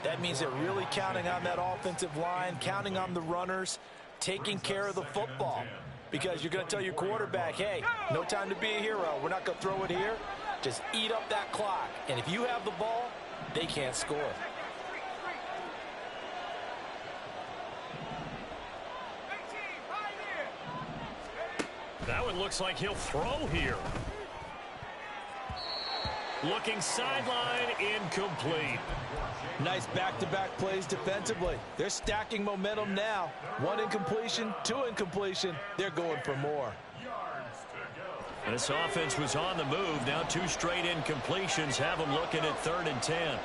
That means they're really counting on that offensive line, counting on the runners, taking care of the football. Because you're going to tell your quarterback, hey, no time to be a hero. We're not going to throw it here. Just eat up that clock. And if you have the ball, they can't score. That one looks like he'll throw here. Looking sideline, incomplete. Nice back-to-back plays defensively. They're stacking momentum now. One incompletion, two incompletion. They're going for more. This offense was on the move. Now two straight incompletions have them looking at 3rd and 10.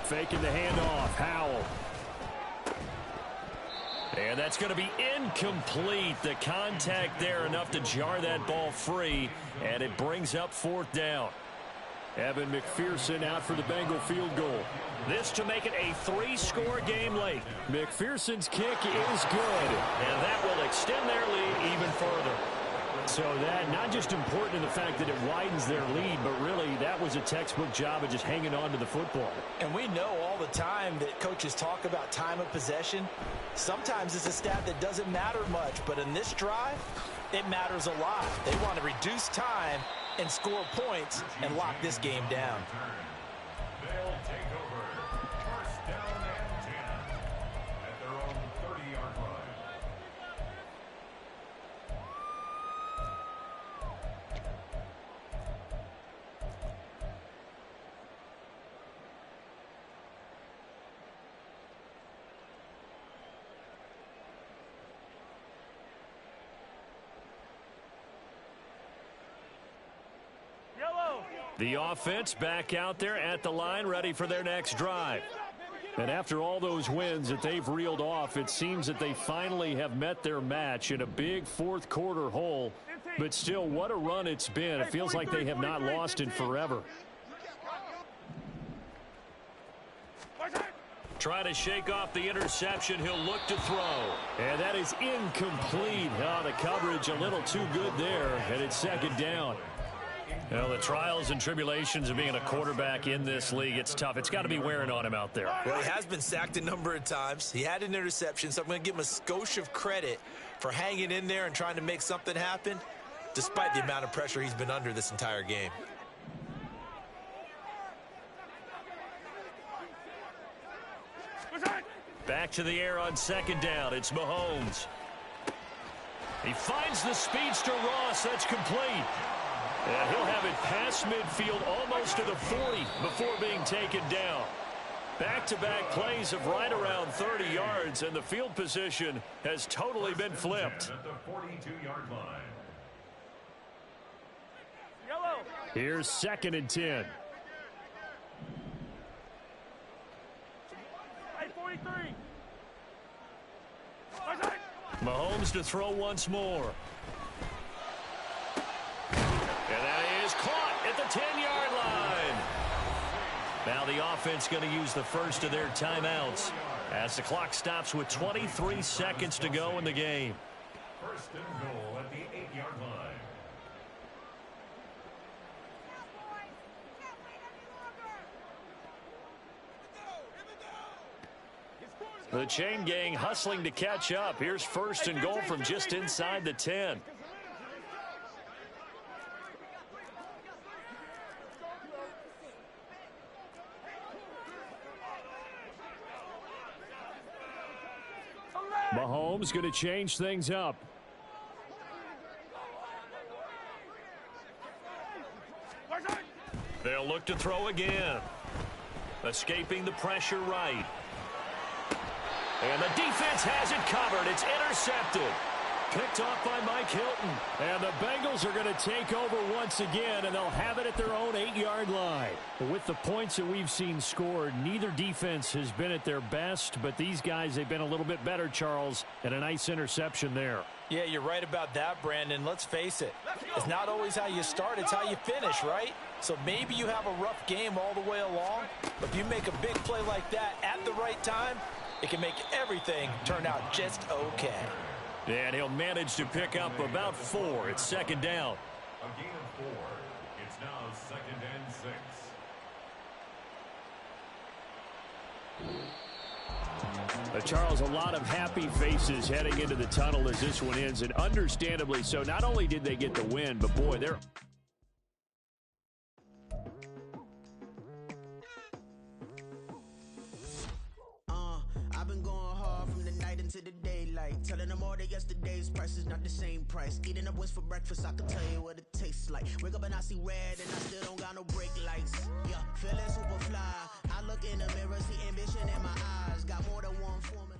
Faking the handoff. Howell. And that's going to be incomplete. The contact there enough to jar that ball free, and it brings up 4th down. Evan McPherson out for the Bengal field goal. This to make it a 3-score game late. McPherson's kick is good. And that will extend their lead even further. So that not just important in the fact that it widens their lead, but really that was a textbook job of just hanging on to the football. And we know all the time that coaches talk about time of possession. Sometimes it's a stat that doesn't matter much, but in this drive, it matters a lot. They want to reduce time and score points and lock this game down. They'll take over. First down and 10 at their own 30-yard line. The offense back out there at the line, ready for their next drive. And after all those wins that they've reeled off, it seems that they finally have met their match in a big fourth quarter hole. But still, what a run it's been. It feels like they have not lost in forever. Trying to shake off the interception. He'll look to throw. And that is incomplete. Oh, the coverage a little too good there, and it's 2nd down. Well, the trials and tribulations of being a quarterback in this league, it's tough. It's got to be wearing on him out there. Well, he has been sacked a number of times. He had an interception, so I'm going to give him a skosh of credit for hanging in there and trying to make something happen, despite the amount of pressure he's been under this entire game. Back to the air on 2nd down. It's Mahomes. He finds the speedster Ross. That's complete. And he'll have it past midfield almost to the 40 before being taken down. Back-to-back plays of right around 30 yards, and the field position has totally been flipped. At the 42-yard line. Here's 2nd and 10. Mahomes to throw once more. And that is caught at the 10-yard line. Now the offense going to use the first of their timeouts as the clock stops with 23 seconds to go in the game. First and goal at the 8-yard line. The chain gang hustling to catch up. Here's 1st and goal from just inside the 10. Mahomes going to change things up. They'll look to throw again. Escaping the pressure right. And the defense has it covered. It's intercepted. Picked off by Mike Hilton. And the Bengals are going to take over once again, and they'll have it at their own 8-yard line. With the points that we've seen scored, neither defense has been at their best, but these guys, they've been a little bit better, Charles, and a nice interception there. Yeah, you're right about that, Brandon. Let's face it. It's not always how you start, it's how you finish, right? So maybe you have a rough game all the way along, but if you make a big play like that at the right time, it can make everything turn out just okay. And he'll manage to pick up about 4. It's second down. A gain of 4. It's now 2nd and 6. Charles, a lot of happy faces heading into the tunnel as this one ends, and understandably so. Not only did they get the win, but boy, they're... I've been going hard from the night into the daylight, telling them all that yesterday's price is not the same price. Eating up wings for breakfast, I can tell you what it tastes like. Wake up and I see red and I still don't got no brake lights. Yeah, feeling super fly. I look in the mirror, see ambition in my eyes. Got more than one formula.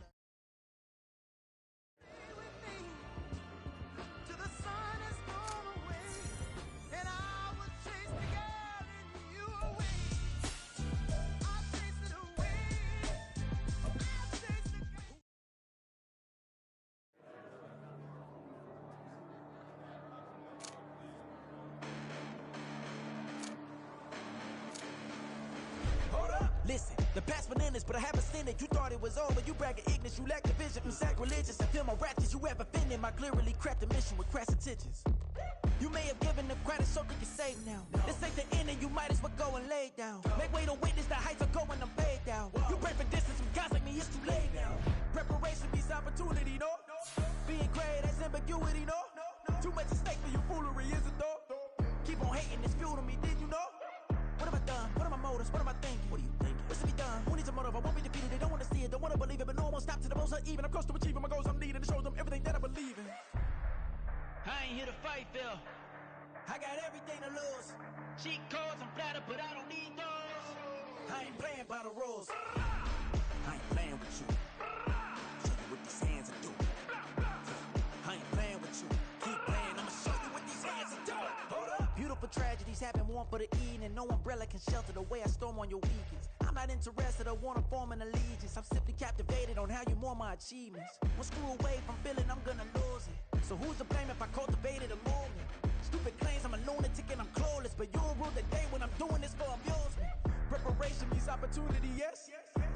Listen, the past bananas, but I haven't seen it. You thought it was over, you bragging ignorance, you lack the vision. I'm sacrilegious, I feel my ratchets, you have offended my clearly crafted mission with crass intentions. You may have given them credit, so they can save now. This ain't the end, and you might as well go and lay down. Make way to witness the heights are going, I'm paid down. You pray for distance from guys like me, it's too late now. Preparation means opportunity, no? Being great, that's ambiguity, no? Too much at stake for your foolery, is it though? Keep on hating, it's fuel to me, did you know? What have I done? What are my motives? What am I thinking? What are you thinking? What's to be done? Who needs a motive? I won't be defeated. They don't want to see it, don't want to believe it, but no one won't stop to the most uneven. I'm close to achieving my goals. I'm needing to show them everything that I believe in. I ain't here to fight, Phil. I got everything to lose. Cheat codes, I'm flattered, but I don't need those. I ain't playing by the rules. I ain't playing with you. Show you what these hands are doing. I ain't playing with you. Keep playing, I'ma show you what these hands are doing. Hold up. Beautiful tragedies happen, one for the evening. No umbrella can shelter the way I storm on your weekends. I'm not interested, I wanna form an allegiance. I'm simply captivated on how you more my achievements. One screw away from feeling I'm gonna lose it. So who's to blame if I cultivated a movement? Stupid claims I'm a lunatic and I'm clueless, but you'll rule the day when I'm doing this for amusement. Preparation means opportunity, yes.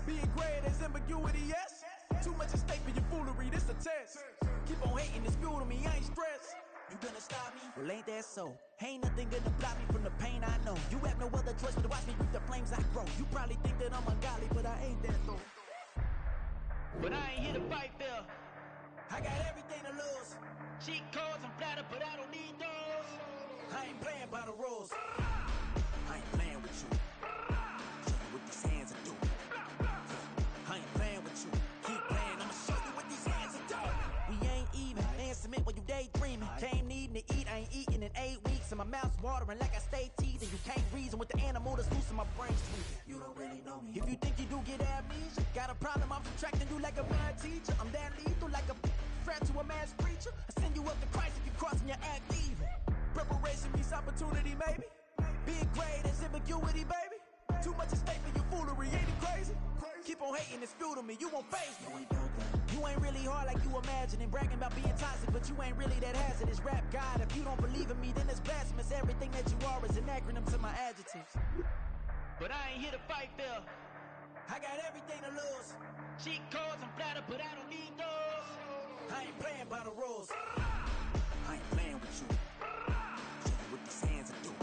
Being great is ambiguity, yes. Too much at stake for your foolery, this a test. Keep on hating, it's fuel to me, I ain't stressed. You gonna stop me? Well, ain't that so? Ain't nothing gonna block me from the pain I know. You have no other choice but to watch me reap the flames I grow. You probably think that I'm ungodly, but I ain't that though. But I ain't here to fight, Phil. I got everything to lose. Cheat codes, I'm flattered, but I don't need those. I ain't playing by the rules. I ain't playing with you. Show you what these hands are doing. I ain't playing with you. Keep playing, I'ma show you what these hands are doing. We ain't even. Laying cement when you daydreaming. Came needing to eat, I ain't eating in 8 weeks. And my mouth's watering like I stay teething. You can't reason with the animal that's loose in my brain tweaking. You don't really know me. If you think you do get amnesia, got a problem, I'm subtracting you like a mad teacher. I'm that lethal like a threat to a mass preacher. I send you up to Christ if you crossing your act evil. Preparation means opportunity, maybe. Being great is ambiguity, baby. Too much at stake for your foolery, ain't it crazy? Keep on hating, it's fuel to me, you won't face me. You ain't really hard like you imagining. Bragging about being toxic, but you ain't really that hazardous. Rap God, if you don't believe in me, then it's blasphemous. Everything that you are is an acronym to my adjectives. But I ain't here to fight, Phil. I got everything to lose. Cheat codes, I'm flattered, but I don't need those. I ain't playing by the rules. I ain't playing with you. Show you what these hands are doing.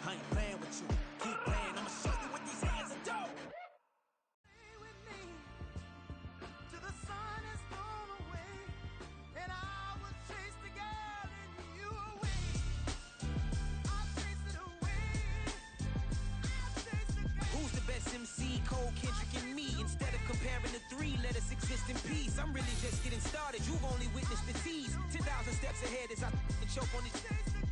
I ain't playing with you. Keep playing, I'ma show you what these hands are doing. Stay with me till the sun is gone away, and I will chase the girl in you away. I'll chase it away. I'll chase the girl. Who's the best MC? Cole, Kendrick, and me. Instead of comparing the three, let us exist in peace. I'm really just getting started. You've only witnessed the tease. 10,000 steps ahead as I choke on this.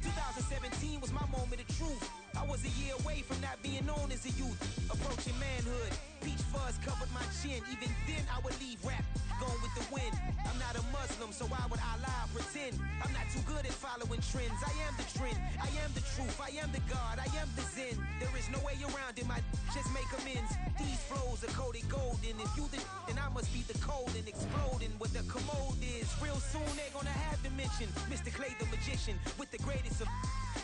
2017 was my moment of truth. I was a year away from not being known as a youth. Approaching manhood, peach fuzz covered my chin. Even then I would leave rap going with the wind. I'm not a Muslim, so why would I lie or pretend? I'm not too good at following trends. I am the trend, I am the truth, I am the God, I am the Zen. There is no way around it, my just make amends. These flows are coated golden. If you then I must be the cold and exploding. What the commode is, real soon they're gonna have to mention Mr. Clay the magician with the greatest of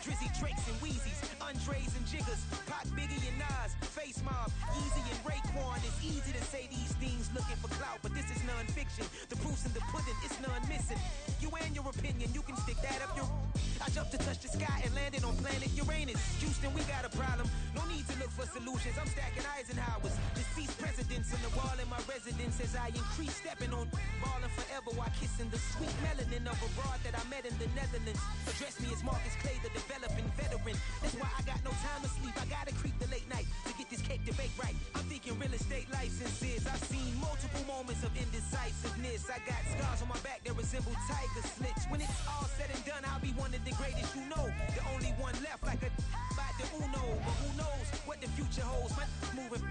Drizzy Drakes and Wheezies, Andres and Jiggers, Pac, Biggie and Nas, Face Mob, Yeezy and Raekwon. It's easy to say these things looking for clout, but this is non-fiction. The proof's in the pudding, it's none missing. You and your opinion, you can stick that up your... I jumped to touch the sky and landed on planet Uranus. Houston, we got a problem. No need to look for solutions. I'm stacking Eisenhowers. Deceased presidents on the wall in my residence as I increase stepping on ballin' forever while kissing the sweet melanin of a broad that I met in the Netherlands. Address me as Marcus Clay, the developing veteran. That's why I got no time to sleep. I gotta creep the late night to get this cake debate right. I'm thinking real estate licenses. I've seen multiple moments of indecisiveness. I got scars on my back that resemble tiger slits. When it's all said and done, I'll be one of the greatest you know. The only one left like a by the Uno. But who knows what the future holds? My moving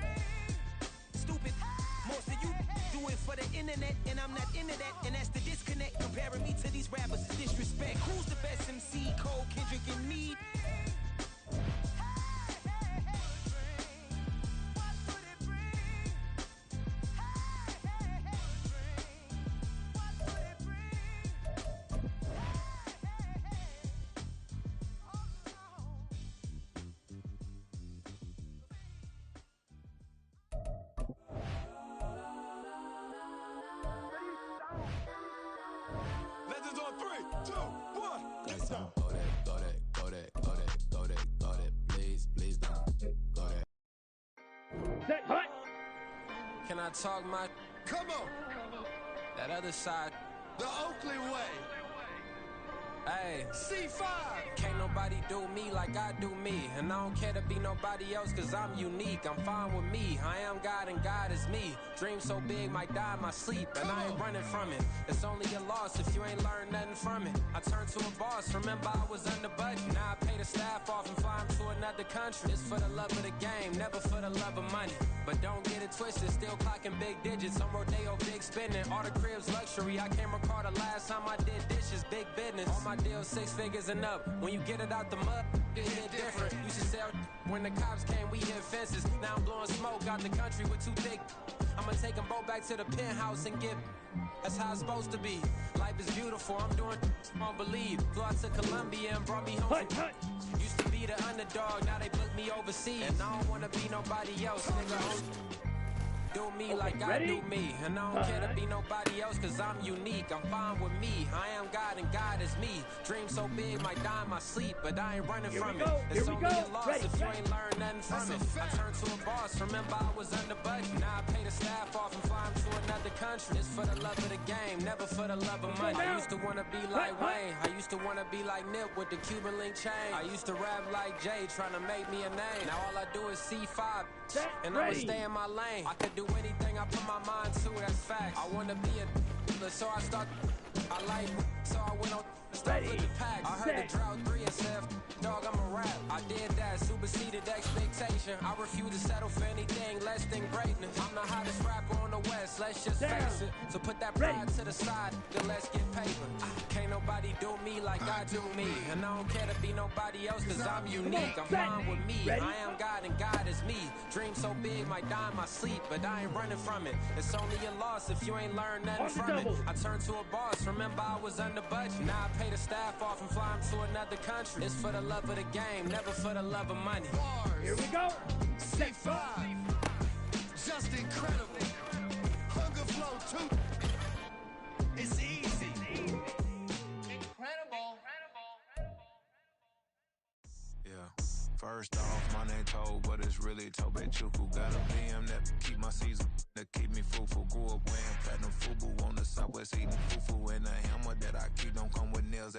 stupid. Most of you do it for the internet, and I'm not into that, and that's the disconnect. Comparing me to these rappers is disrespect. Who's the best MC? Cole, Kendrick, and me? Legends on 3, 2, 1. Guys, go that, please don't go that. Set, hut. Can I talk my Come on, that other side? the Oakley way. Hey, C5. can't nobody do me like I do me. And I don't care to be nobody else, cause I'm unique. I'm fine with me, I am God and God is me. Dream so big, might die in my sleep, and I ain't running from it. It's only a loss if you ain't learned nothing from it. I turned to a boss, remember I was under budget. Now I pay the staff off and fly 'em to another country. It's for the love of the game, never for the love of money. But don't get it twisted, still clocking big digits. On Rodeo, big spending, all the cribs luxury. I can't recall the last time I did dishes, big business. All my deals 6 figures and up. When you get it out the mud, it hit different. Used to sell when the cops came, we hit fences. Now I'm blowing smoke out the country with 2 thick. I'ma take them both back to the penthouse and get. That's how it's supposed to be. Life is beautiful, I'm doing won't believe. Flew out to Colombia and brought me home. Used to be the underdog, now they book me overseas. And I don't wanna be nobody else, nigga. Do me like I do me. And I don't care to be nobody else, cause I'm unique. I'm fine with me, I am God and God is me. Dream so big, might die in my sleep, but I ain't running from it. It's only a loss if you ain't learned nothing from it. I turned to a boss, remember I was under budget. Now I pay the staff off and fly 'em to another country. It's for the love of the game, never for the love of money. I used to wanna be like Wayne, I used to wanna be like Nip with the Cuban link chain. I used to rap like Jay, trying to make me a name. Now all I do is C5, and I'ma stay in my lane. I could do anything I put my mind to, that's facts. I wanna be a so I start. I like, so I went on. Start with the pack. I heard the drought 3 and said, dog, I'm a rap. I did that, superseded expectation. I refuse to settle for anything less than greatness. I'm the hottest rapper on the West, let's just face it. So put that pride to the side, then let's get paper. Can't nobody do me like I do me. And I don't care to be nobody else, cause I'm unique. I'm fine with me, I am God and God is me. Dream so big, might die in my sleep, but I ain't running from it. It's only a loss if you ain't learned nothing from it. I turned to a boss, remember I was under budget. Now I pay the staff off and fly 'em to another country. It's for the love of the game, never for the love of money. Here we go. C5. Just incredible. Hunger Flow 2. It's easy. Incredible. Yeah. First off, my name Toad, but it's really Tobe Chuku. Got a BM that keep my season, that keep me fruitful. Grew up wearing platinum FUBU on the Southwest, eating fufu. And the hammer that I keep don't come with nails.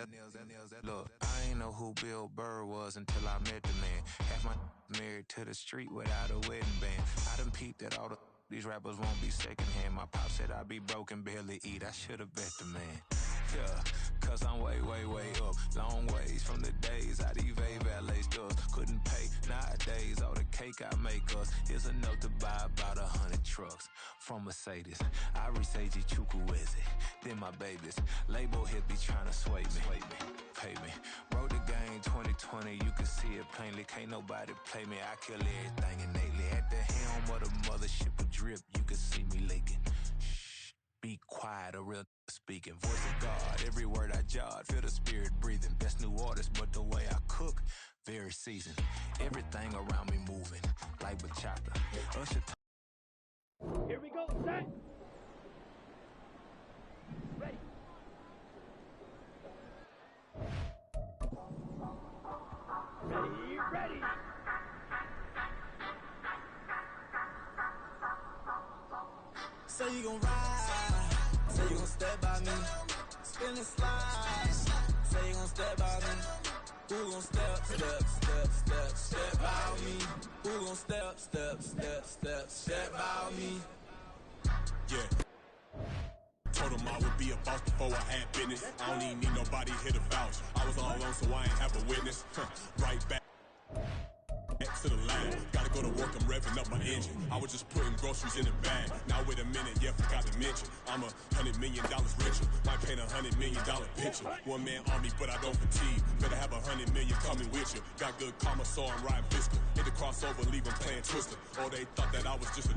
Look, I ain't know who Bill Burr was until I met the man. Half my married to the street without a wedding band. I done peeped that all these rappers won't be secondhand. My pop said I'd be broken, barely eat. I should've bet the man. Yeah, cause I'm way, way, way up. Long ways from the days I evade valet stores. Couldn't pay nowadays, all the cake I make us is enough to buy about 100 trucks. From Mercedes, I resage Chukwueze, then my babies. Label hit be trying to sway me, pay me. Wrote the game 2020, you can see it plainly. Can't nobody play me, I kill everything innately. At the helm of the mothership of drip, you can see me leaking. Shh, be quiet, a real speaking. Voice of God, every word I jot, feel the spirit breathing. Best new artist, but the way I cook, very seasoned. Everything around me moving, like bachata. Usher Here we go, set. Ready. Ready. Say you gon' ride, say you gon' step by me, spin and slide, say you gon' step by me. Who gon' step by me? Who gon' step by me? Yeah. Told him I would be a boss before I had business. I don't even need nobody here to vouch. I was all alone, so I ain't have a witness. Right back to the line. Gotta go to work, I'm revving up my engine. I was just putting groceries in the bag. Now wait a minute, yeah, forgot to mention I'm $100 million richer. Might paint $100 million picture. One man army, but I don't fatigue. Better have $100 million coming with you. Got good karma, so I'm riding fiscal. Hit the crossover, leave them playing Twister. Or they thought that I was just a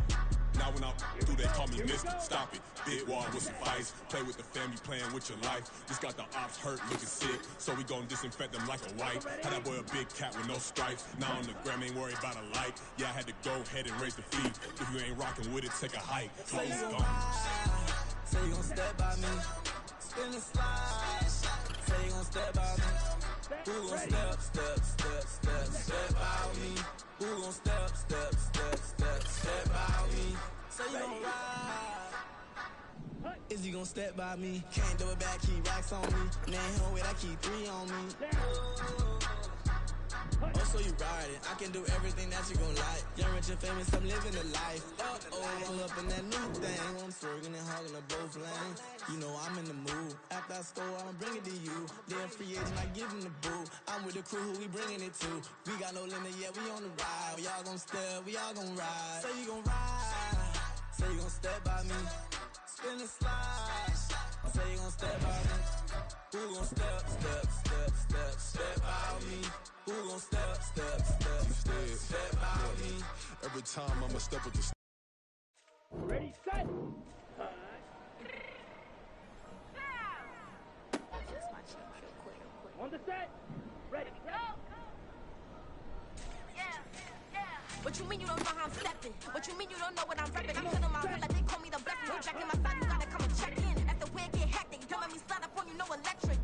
now when I do, they call me Mister. Stop it, big wall with some vice. Play with the family, playing with your life. Just got the ops hurt, looking sick. So we gon' disinfect them like a wipe. Had that boy a big cat with no stripes. Now on the gram, ain't worried about a light. Yeah, I had to go ahead and raise the fee. If you ain't rocking with it, take a hike. Say you gon' ride, say you gon' step by me, spin and slide. Say you gon' step by me. Who gon' step by me? Who gon' step by me? Say you gon' ride. Is he gon' step by me? Can't do it back, keep racks on me. Name home with I keep 3 on me. Oh, so you riding? I can do everything that you gon' like. Young, rich, and famous, I'm living the life. Pull up in that new thing. I'm swerving and hogging up both lanes. You know I'm in the mood. After I score, I'ma bring it to you. They're free agent, I give them the boo. I'm with the crew, who we bringing it to. We got no limit, yeah, we on the ride. We all gon' step, we all gon' ride. Say you gon' ride. Say you gon' step by me. Spin and slide. Say you gon' step by me. Who gon' step by me? Who gon' step by me? Every time I'ma step with the Ready, set. On the set. Ready, go. What you mean you don't know how I'm stepping? What you mean you don't know what I'm repping? I'm feeling my hood like they call me the blessing. You jacking my side, you gotta come and check in. After where get hectic, don't let me slide up on you, no electric.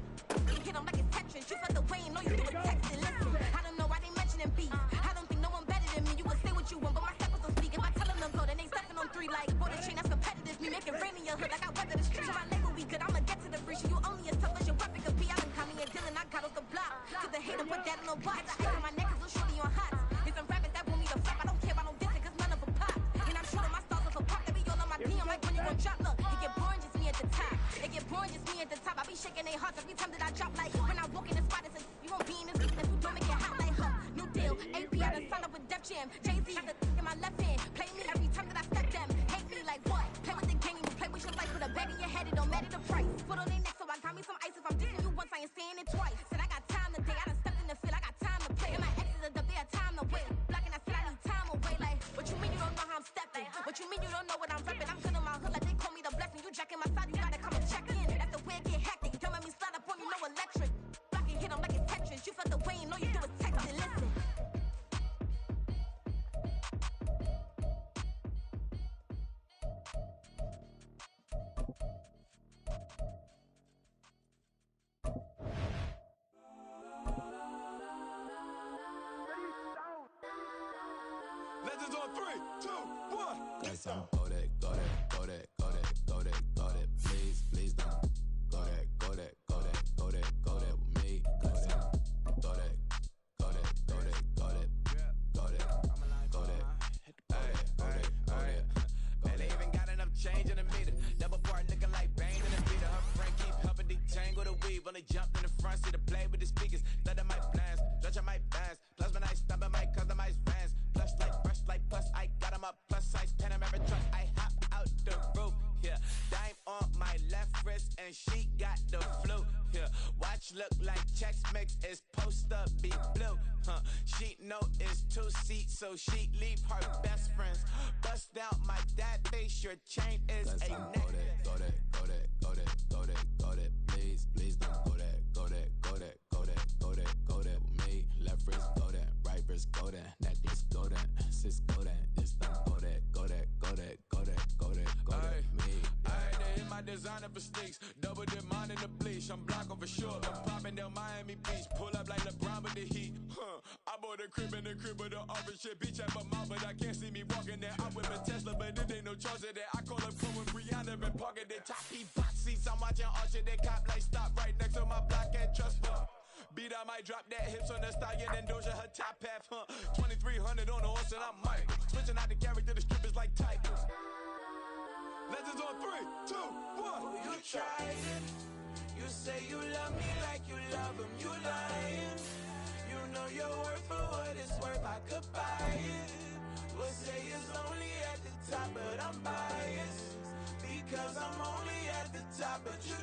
Hit them like it's Tetris. You felt the way and know you do it texting. Listen, I don't know why they mentioning beef. I don't think no one better than me. You can say what you want, but my steppers will speak. If I tell them go, then they stepping on 3 like boy, this chain that's competitive. Me making rain in your hood like I weather the street. So my label we good, I'ma get to the breach. You only as tough as your weapon could be. I done call me a Dylan, I got off the block. To the hater, put that on the watch. I ice on my neck, cause little shorty on hot. It's some rappers that want me to flop. I don't care about no dissing, cause none of them pop. And I'm shooting my stars off a pop. They be all on my DM like when you gon' drop. Look, it get boring, just me at the top. It get boring, just me at the top. I be shaking their hearts every time that I drop. Like when I walk in the spot, it says you won't be in this business. You don't make it hot like her. New deal, AP, I done signed up with Def Jam. Jay-Z got the in my left hand. Play me every time that I step them. Hate me like what? Play with the game, you play with your life. Put a bag in your head, it don't matter the price. Put on their neck, so I got me some ice. If I'm dissing you once, I ain't saying it twice. Said I got time today, I done stepped in the field, I got time to play. And my exes are up there, time to wait. Blocking, I said I need time away. Like, what you mean you don't know how I'm stepping? What you mean you don't know what I'm repping? I'm good in my hood, like they call me the blessing. You jacking my side, you gotta come and check in. After where it get hectic, don't let me slide up on you, no electric. Blocking, hit them like it's Tetris. You felt the way and know you do it texting. Listen. Legends on 3, 2, 1. That's on go that, go that, go that, go that, go that, go that. Please, please don't. Go that, go that, go that, go that, go that with me. Go that, go that, go that, go that, go that, go that, go that, go that. Man, they even got enough change in the meter. Double part looking like Bane in the meter. Her friend keep helping detain watch look like checks mix is post up be blue. She know it's 2 seats, so she leave her best friends. Bust out my dad face, your chain is a neck. Go that, go that, go that, go that, go that, go that. Please, please don't go that, go that, go that, go that, go that, go that with me. Left wrist go that, right wrist go that, necklace go that, sis go that, it's done go that, go that, go that, go that, go that, go that, me. Ayy, they hit my designer for sneaks, double dip mine in the bleach. I'm blocking for sure. I'm popping down Miami Beach, pull up like LeBron with the heat. I bought a crib in the crib with the office shit. Bitch at my mouth, but I can't see me walking there. I whip a Tesla, but it ain't no charge of that. I call up Chloe Brianna and parking the top box seats. I'm watching Archer, they cop like stop right next to my block and trust me. Beat, I might drop that hips on the stallion and Doja her top half, 2300 on the horse and I'm Mike. Switching out the character, the strippers like Tigers. Legends on 3, 2, 1. Oh, you tried it. You say you love me like you love him, you lying. You know your worth for what it's worth, I could buy it. We'll say it's only at the top, but I'm biased. Because I'm only at the top, but you